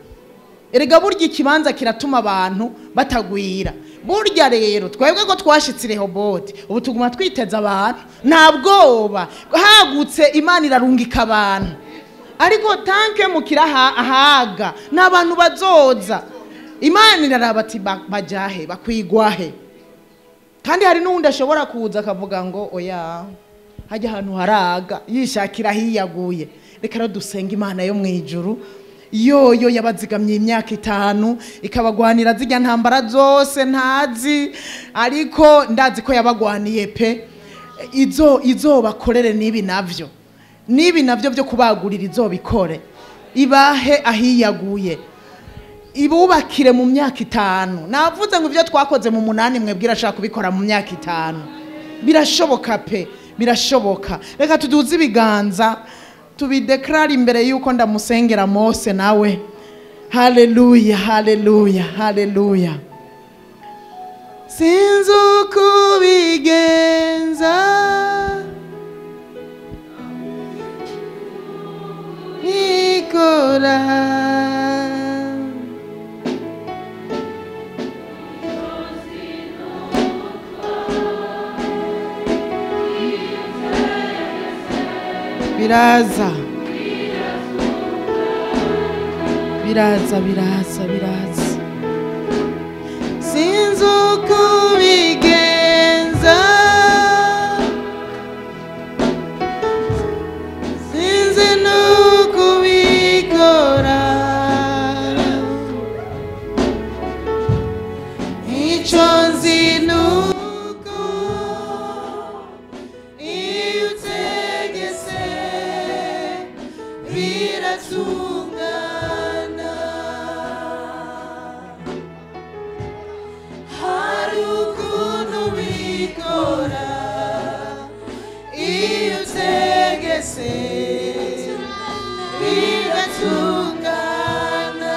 E: Erega burya ikibanza kiratuma abantu batagwira. Burya rero twebwe ko twashitse Rehoboti ubu tuguma twiteza abantu nta bwoba hagutse. Imana irarungika abantu ariko tanke mukira ahaga n'abantu bazoza. Imana iraraba ati bajahe bakwigwahe. Kandi hari n'undi ashobora kuza akavuga ngo oya hajya ahantu haraga yishakira hiyaguye. Reka dusenga Imana yo mu ijuru yoyo yabazigamye imyaka 5 ikabagwanira zijya ntambara zose ntazi, ariko ndazi ko yabagwaniye pe. Izo bakorere nibi navyo byo kubagurira izo bikore. Ibahe ahiyaguye ibubakire mu myaka 5. Navuze ngo ibyo twakoze mu 8 mwebwira ashaka kubikora mu myaka 5. Birashoboka pe, birashoboka. Reka tuduze ibiganza tubidekrari imbere yuko ndamusengera Mose nawe. Haleluya, haleluya, haleluya. Sinzi kubigenza nikora biraza sinzi kubigenza sinzi nukubikora icyo nzi nuko iyo utegese biratungana. Hari ukuntu bikora iyo utegese biratungana.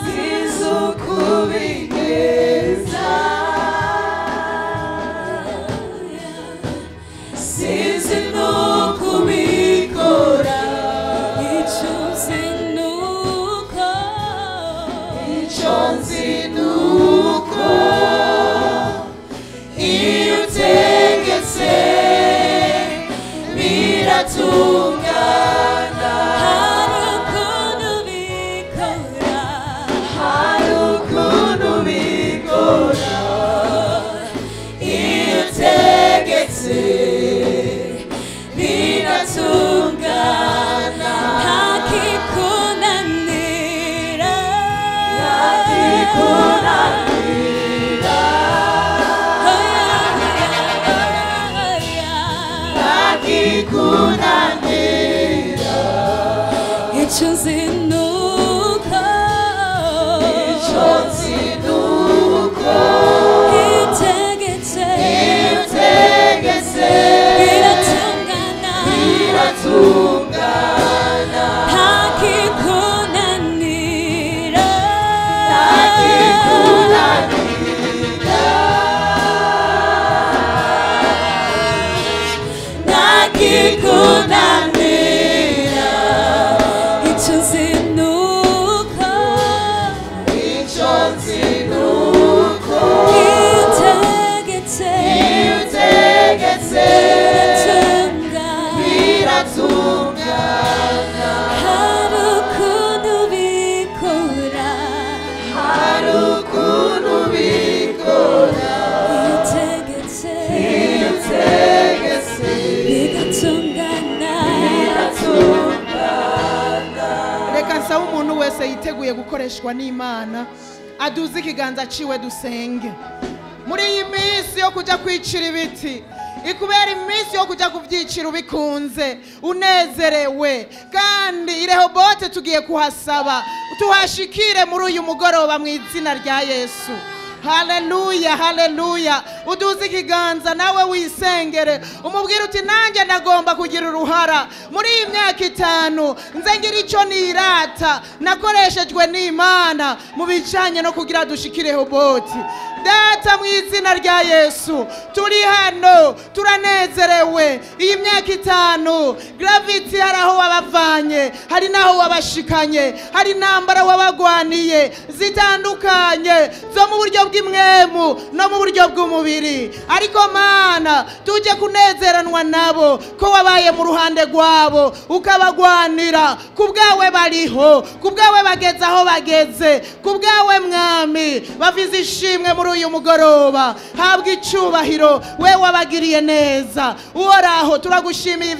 E: Sinzi ukubigeza sinzi nukubikora icyo nzi nuko iyo utegetse biratungana. Hari ukuntu bikora iyo utegetse biratungana. Ntakikunanira icyo nzi nuko itegetse biratungana. Ntakikunanira yiteguye gukoreshwa n'Imana aduze ikiganza ciwe dusenge. Muri iyi minsi yo kujya kwicira ibiti, ikubera iminsi yo kujya kuvyicira ubikunze unezerewe, kandi i Rehobote tugiye kuhasaba tuhashikire muri uyu mugoroba mu izina rya Yesu. Haleluya, haleluya. Uduze ikiganza nawe wisengere, umubwire uti nanjye ndagomba kugira uruhara muri iyi myaka 5 nze ngira icyo nirata nakoreshejwe n'Imana mu bijanye no kugira dushikire Rehobote. Data mu izina rya Yesu turi hano turanezerewe. Iyi myaka 5 Gravity hari aho wabavanye, hari naho wabashikanye, hari intambara wabagwaniye zitandukanye zo mu buryo bw'imwemu no mu buryo bw'umubiri, ariko Mana tuje kunezeranwa nabo ko wabaye mu ruhande rwabo ukabagwanira. Kubwawe bariho, kubwawe bageze aho bageze, kubwawe Mwami bavize ishimwe muri uyu mugoroba. Habwa icubahiro, we wabagiriye neza. Uhoraho turagushimiye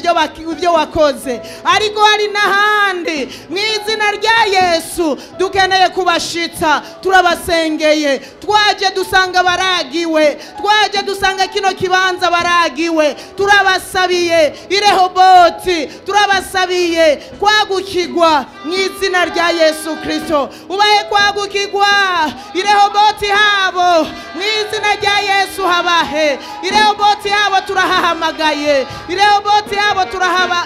E: ibyo wakoze, ariko hari n'ahandi mu izina rya Yesu dukeneye kubashitsa. Turabasengeye, twaje dusanga baragiwe, twaje dusanga kino kibanza baragiwe. Turabasabiye i Rehobote, turabasabiye kwagukirwa mu izina rya Yesu Kristo. Ubaye kwagukirwa i Rehobote habo mu izina rya Yesu. Habahe i Rehobote habo, turahahamagaye i Rehobote habo,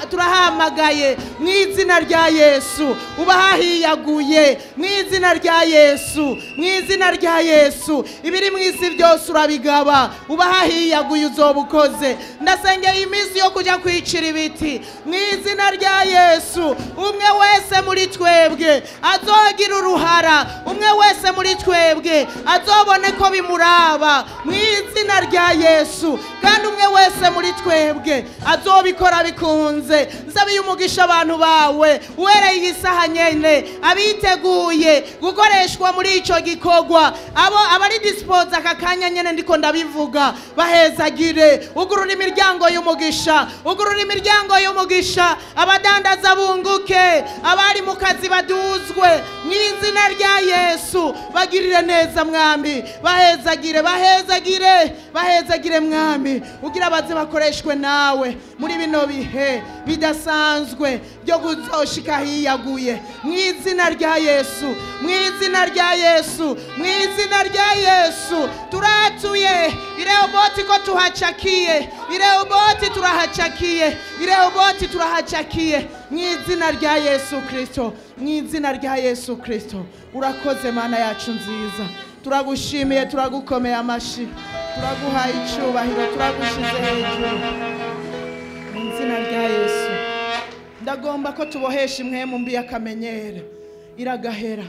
E: turahamagaye mu izina rya Yesu. Ubahahiyaguye mu izina rya Yesu, mu izina rya Yesu. Ibiri mu isi byose urabigaba, ubahahiyaguye uzobukoze. Ndasengeye iminsi yo kujya kwicira ibiti mu izina rya Yesu. Umwe wese muri twebwe azogira uruhara, umwe wese muri twebwe azobone ko bimuraba mu izina rya Yesu, kandi umwe wese muri twebwe azobikora bikunze. Nsabiye umugisha abantu bawe uhereye iyi saha nyene, abiteguye gukoreshwa muri ico gikorwa, abari dispose aka kanya nyene ndiko ndabivuga, bahezagire. Ugurura imiryango y'umugisha, ugurura imiryango y'umugisha. Abadandaza bunguke, abari mu kazi baduzwe mu izina rya Yesu. Bagirire neza Mwami, bahezagire, bahezagire, bahezagire Mwami, ugira abaze bakoreshwe nawe muri bino bihe bidasanzwe byo kuzoshika hiyaguye mu izina rya Yesu, mu izina rya Yesu, mu izina rya Yesu. Turatuye i Rehobote ko tuhacakiye, i Rehobote turahacakiye, i Rehobote turahacakiye mu izina rya Yesu Kristo, mu izina rya Yesu Kristo. Urakoze Mana yacu nziza, turagushimiye, turagukomeye amashi, turaguhaye icubahiro, turagushize hejuru mu izina rya Yesu. Ndagomba ko tubohesha imwemu mbi y'akamenyero, iragahera,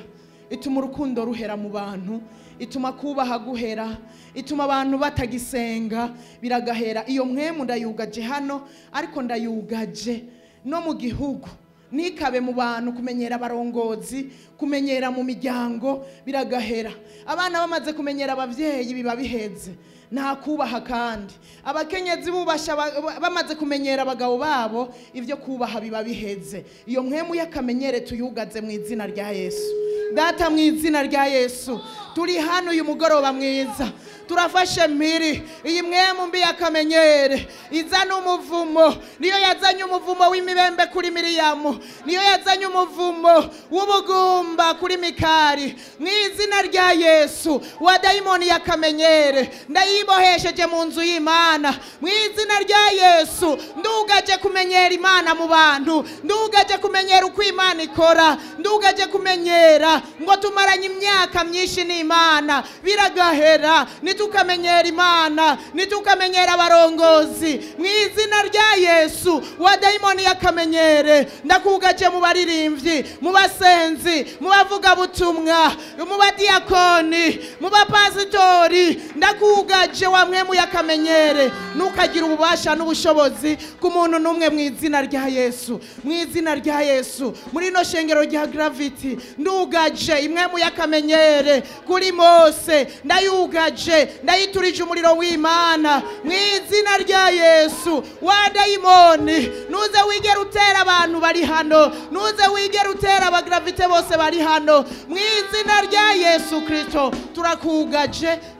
E: ituma urukundo ruhera mu bantu, ituma kubaha guhera, ituma abantu batagisenga, biragahera. Iyo mwemu ndayugaje hano, ariko ndayugaje no mu gihugu. Nikabe mu bantu kumenyera abarongozi, kumenyera mu miryango, biragahera. Abana bamaze kumenyera abavyeyi biba biheze, nta kubaha. Kandi abakenyezi bubasha bamaze kumenyera abagabo babo, ivyo kubaha biba biheze. Iyo mwemu y'akamenyere tuyugaze mu izina rya Yesu. Data, mu izina rya Yesu turi hano uyu mugoroba mwiza, turafashe mpiri iyi mwemu mbi y'akamenyere izana umuvumo. Niyo yazanye umuvumo w'imibembe kuri Miriyamu, niyo yazanye umuvumo w'ubugumba kuri Mikari. Mu izina rya Yesu wa dayimoni y'akamenyere ndayibohesheje mu nzu y'Imana. Mu izina rya Yesu ndugaje kumenyera Imana mu bantu, ndugaje kumenyera uko Imana ikora, ndugaje kumenyera ngo tumaranye imyaka myinshi n'Imana, biragahera. Nitukamenyera Imana, nitukamenyera abarongozi. Mu izina rya Yesu wa dayimoni y'akamenyere ndakugaje mu baririmbyi, mu basenzi, mu bavuga butumwa, mu badiyakoni, mu bapasitori, ndakugaje wa mwemu y'akamenyere. Nukagira ububasha n'ubushobozi ku muntu n'umwe mu izina rya Yesu, mu izina rya Yesu. Muri no shengero rya Gravity nduga ndayugaje imwe mu yakamenyere kuri Mose, ndayugaje ndayiturije umuriro w'Imana mu izina rya Yesu. Wa dayimoni nuze wigera utera abantu bari hano, nuze wigera utera abagravite bose bari hano mu izina rya Yesu Kristo.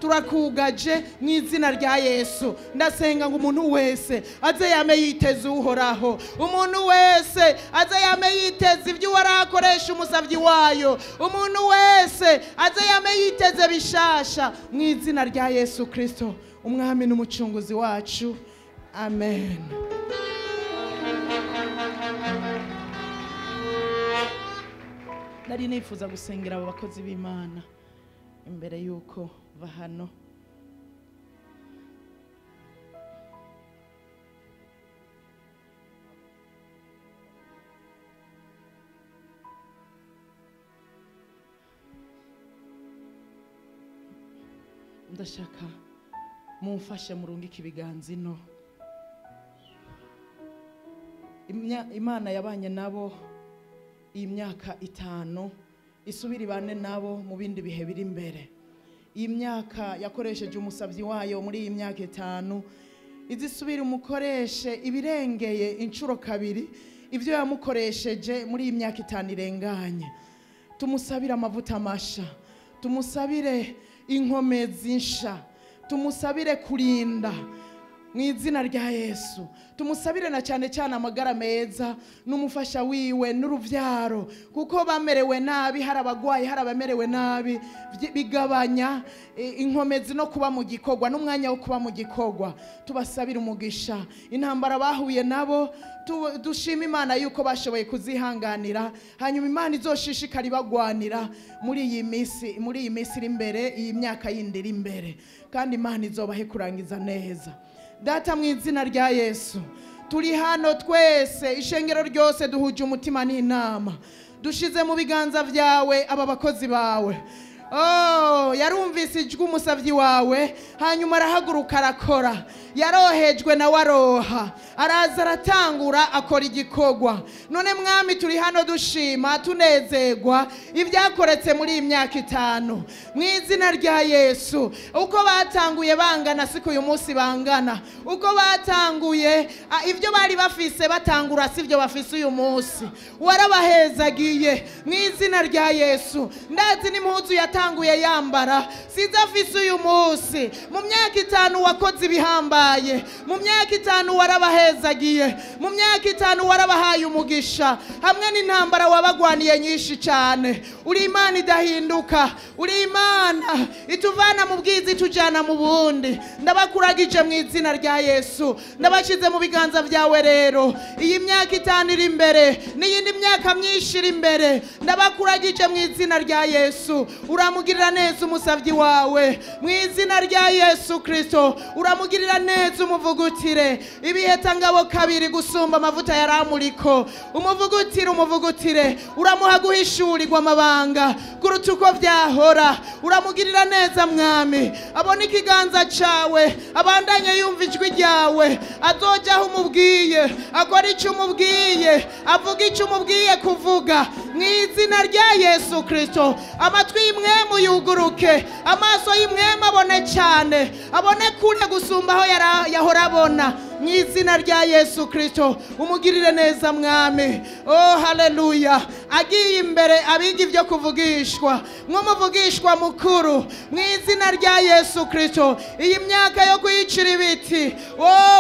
E: Turakugaje mu izina rya Yesu. Ndasenga ngo umuntu wese aze yame yiteze uhoraho, umuntu wese aze yame yiteze ibyo warakoresha umusavyi wayo, umuntu wese aze yame yiteze bishasha mu izina rya Yesu Kristo, umwami n'umucunguzi wacu. Amen. Nari nifuza gusengera abo bakozi b'Imana imbere yuko va hano. Ndashaka mumfashe murungike ibiganza ino. Imana yabanye nabo iyi myaka 5, isubira ibane nabo mu bindi bihe biri imbere. Iyi myaka yakoresheje umusavyi wayo muri iyi myaka 5, izisubira umukoreshe ibirengeye inshuro 2 ivyo yamukoresheje muri iyi myaka 5 irenganye. Tumusabire amavuta masha, tumusabire inkomezi nsha, tumusabire kurinda mu izina rya Yesu. Tumusabire na cyane cyane amagara meza n'umufasha wiwe n'uruvyaro, kuko bamerewe nabi, hari abagwayi, hari abamerewe nabi, bigabanya inkomezi no kuba mu gikorwa n'umwanya wo kuba mu gikorwa. Tubasabire umugisha intambara bahuye nabo, dushima Imana yuko bashoboye kuzihanganira, hanyuma Imana izoshishikara ibagwanira muri iyi minsi iri imbere, iyi myaka yindi iri imbere, kandi Imana izobahe kurangiza neza. Data mu izina rya Yesu, turi hano twese, ishengero ryose duhuje umutima n'inama, dushize mu biganza vyawe aba bakozi bawe. Yarumvise ijwi umusavyi wawe, hanyuma arahaguruka arakora. Yarohejwe na waroha, araza aratangura akora igikorwa. None mwami turi hano dushima tunezerwa ibyakoretse muri iyi myaka 5 mu izina rya Yesu. Uko batanguye bangana siko uyu munsi bangana, uko batanguye ibyo bari bafise batangura sivyo bafise uyu munsi. Warabahezagiye mu izina rya Yesu. Ndazi n'impuzu yatanguye yambara sizafise uyu munsi. Mu myaka 5 wakoze ibihamba, mu myaka 5 warabahezagiye, mu myaka 5 warabahaye umugisha, hamwe n'intambara wabagwaniye nyinshi cyane. Uri Imana idahinduka, uri Imana ituvana mu bwiza itujana mu bundi. Ndabakuragije mu izina rya Yesu, ndabashize mu biganza vyawe rero. Iyi myaka 5 iri imbere n'iyindi myaka myinshi iri imbere, ndabakuragije mu izina rya Yesu. Uramugirira neza umusavyi wawe mu izina rya Yesu Kristo, uramugirira neza umuvugutire. Ibiheta ngabo 2 gusumba amavuta yaramuriko, umuvugutire uramuha guhishurirwa amabanga kuruta uko vyahora. Uramugirira neza mwami, abona ikiganza cawe, abandanye yumva ijwi ryawe, azojaho umubwiye, akora icyo umubwiye, avuga icyo umubwiye kuvuga mu izina rya Yesu Kristo. Amatwi y'imwemu yuguruke, amaso y'imwemu abone cyane, abone kure gusumba aho yahora abona mu izina rya Yesu Kristo. Umugirire neza mwami. Haleluya. Agiye imbere abiga ibyo kuvugishwa nk'umuvugishwa mukuru mu izina rya Yesu Kristo. Iyi myaka yo kuyicira ibiti,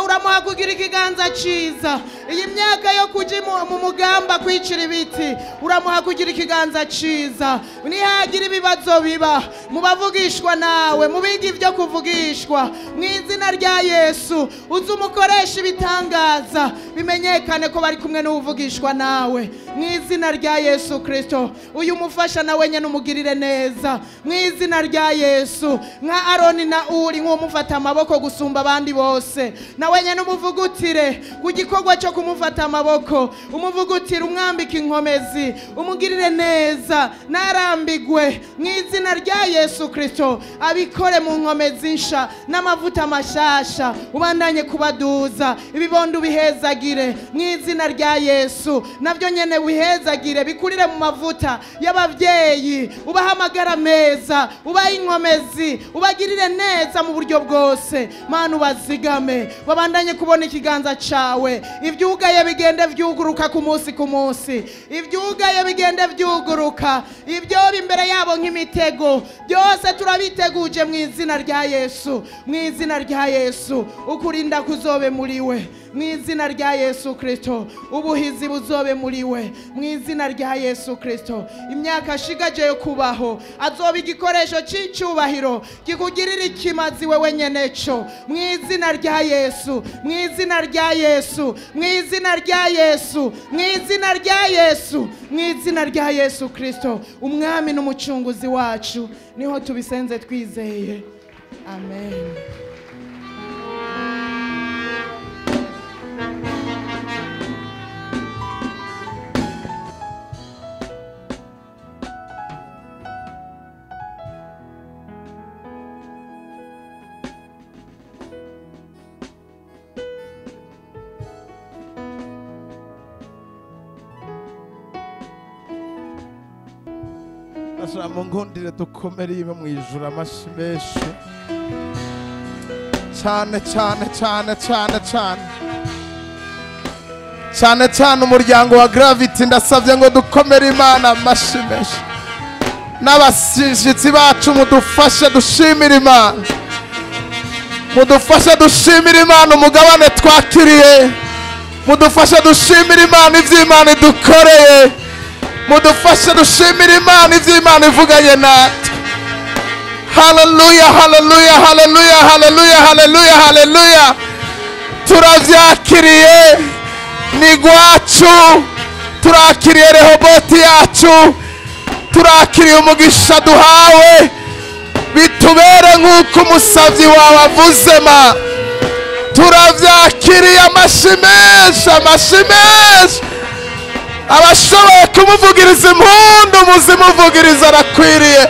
E: uramuha kugira ikiganza ciza. Iyi myaka yo kuja mu mugamba kwicira ibiti, uramuha kugira ikiganza ciza. Nihagira ibibazo biba mu bavugishwa nawe, mu biga ibyo kuvugishwa mu izina rya Yesu, uzumukoresha ibitangaza bimenyekane ko bari kumwe n'uvugishwa nawe mu izina rya Yesu Kristo. Uyu mufasha nawe nyene umugirire neza mu izina rya Yesu. Nka Aroni na Uri nk'umufata amaboko gusumba abandi bose, nawe nyene umuvugutire ku gikorwa cyo kumufata amaboko, umuvugutire umwambika inkomezi, umugirire neza narambigwe mu izina rya Yesu Kristo. Abikore mu nkomezi nsha n'amavuta mashasha, ubandanye kubaduza ibibondo bihezagire mu izina rya Yesu. Navyo nyene wihezagire bikurire mu mavuta y'abavyeyi, ubaha amagara meza, ubaha inkomezi, ubagirire neza mu buryo bwose. Mana ubazigame babandanye kubona ikiganza cawe, ivyugaye bigende vyuguruka ku munsi ku munsi, ivyugaye bigende vyuguruka, ibyoba imbere yabo nk'imitego byose turabiteguje mu izina rya Yesu, mu izina rya Yesu. Ukurinda kuzobe muri we mu izina rya Yesu Kristo, ubuhizi buzobe muri we mu izina rya Yesu Kristo. Imyaka ashigaje yo kubaho azoba igikoresho cy'icyubahiro kikugirira ikimazi wewe nyeneco mu izina rya Yesu, mu izina rya Yesu, mu izina rya Yesu, mu izina rya Yesu, mu izina rya Yesu Kristo, umwami n'umucunguzi wacu. Niho tubisenze twizeye, amen.
C: Ashama ngundire dukomere ibe mu ijuru amashi menshi cyane cyane cyane cyane cyane cyane cyane umuryango wa Gravity. Ndasabye ngo dukomere Imana amashi menshi, n'abashyitsi bacu mudufashe dushimire Imana, mudufashe dushimire Imana umugabane twakiriye, mudufashe dushimire Imana ivy'Imana idukoreye, mudufashe dushimire Imana ivy'Imana ivuganye natwe. Haleluya, haleluya, haleluya, haleluya, haleluya, haleluya. Turavyakiriye ni gwacu, turakiriye Rehoboti yacu, turakiriye umugisha duhawe, bitubere nk'uko umusavyi wawe avuze. Ma turavyakiriye amashi menshi, amashi menshi. Abashoboye kumuvugiriza impundu muzimuvugiriza, arakwiriye.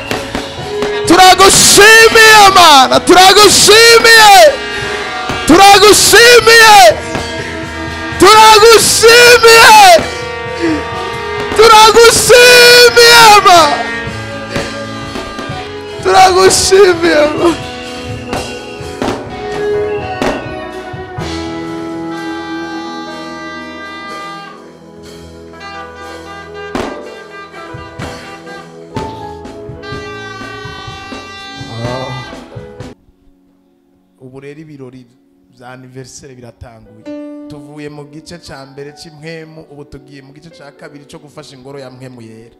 C: Turagushimiye Mana, turagushimiye, turagushimiye, turagushimiye, turagushimiye Mana, turagushimiye Mana. Ubu rero ibirori bya anniversaire biratanguye. Tuvuye mu gice ca mbere c'imwemu, ubu tugiye mu gice ca kabiri cyo gufasha ingoro ya mpwemu yera.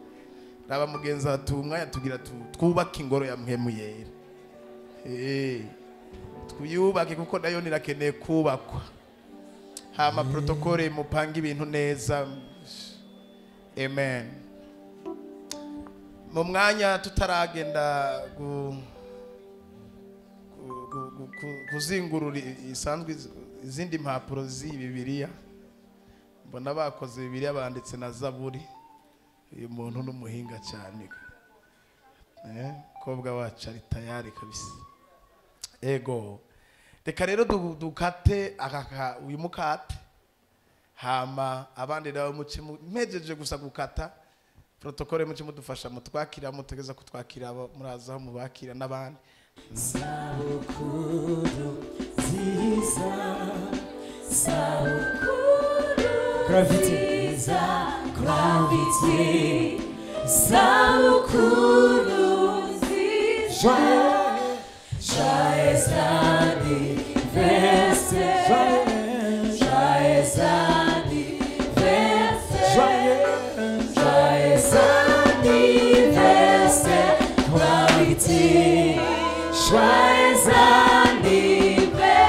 C: Raba mugenzi atumwa yatugira twubaka ingoro ya mpwemu yera. Twiyubake kuko nayo nirakeneye kubakwa. Hama protokole mupanga ibintu neza. Amen. Mu mwanya tutaragenda kuzingurura isanzwe izindi mpapuro z'Bibiliya, mbona bakoze Bibiliya banditse na Zaburi. Uyu muntu n'umuhinga cyane, kobwa wacu ari tayari kabisa. Ego reka rero dukate uyu mukate, hama abandi nabo muce mpejeje gusa gukata protokole muce mudufasha mutwakira, mutegeza kutwakira murazaho mubakira n'abandi.
A: Sabukuru ziza, sabukuru ziza, Gravity, sabukuru ziza, joyeux anniversaire, joyeux anniversaire, joyeux anniversaire, Gravity. Joyeux anniversaire.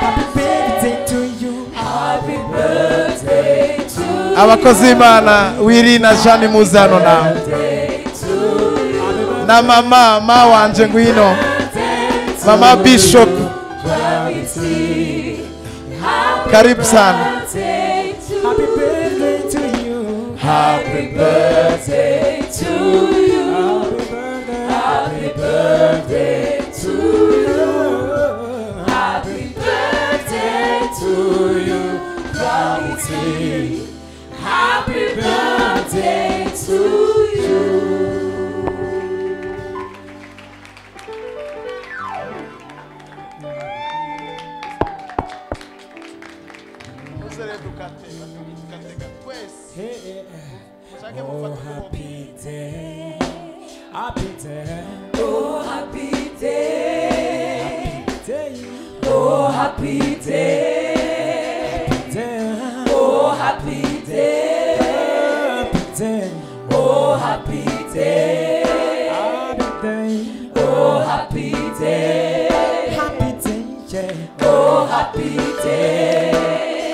A: Happy birthday to you. Happy birthday to you.
C: Abakozi Imana Wiri na Jani muzano na mama wanje ngwino, mama Bishop, karibu sana.
A: Happy birthday to you. Happy birthday to you. Happy birthday to you. Happy birthday to you, Gravity. Happy birthday.
D: Oh, happy day, happy day,
A: Oh, happy day.
D: happy day,
A: Oh, happy day.
D: day,
A: Oh, happy day.
D: happy day,
A: Oh, happy day.
D: happy day,
A: Oh, happy day.
D: happy day, yeah,
A: Oh, happy day.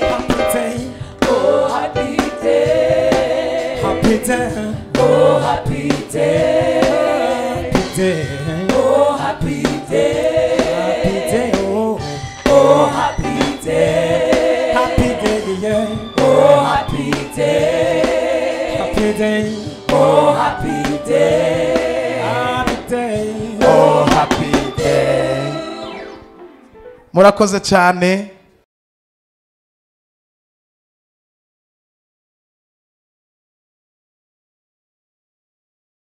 D: happy day,
A: Oh, happy day.
D: happy day,
A: Oh, happy day.
D: happy day,
A: Oh, happy day.
D: happy day, oh,
A: Oh, happy day.
D: happy day, yeah,
A: Oh, happy day.
D: happy day,
A: Oh, happy day.
D: happy day,
C: Oh, happy day. Murakoze cyane.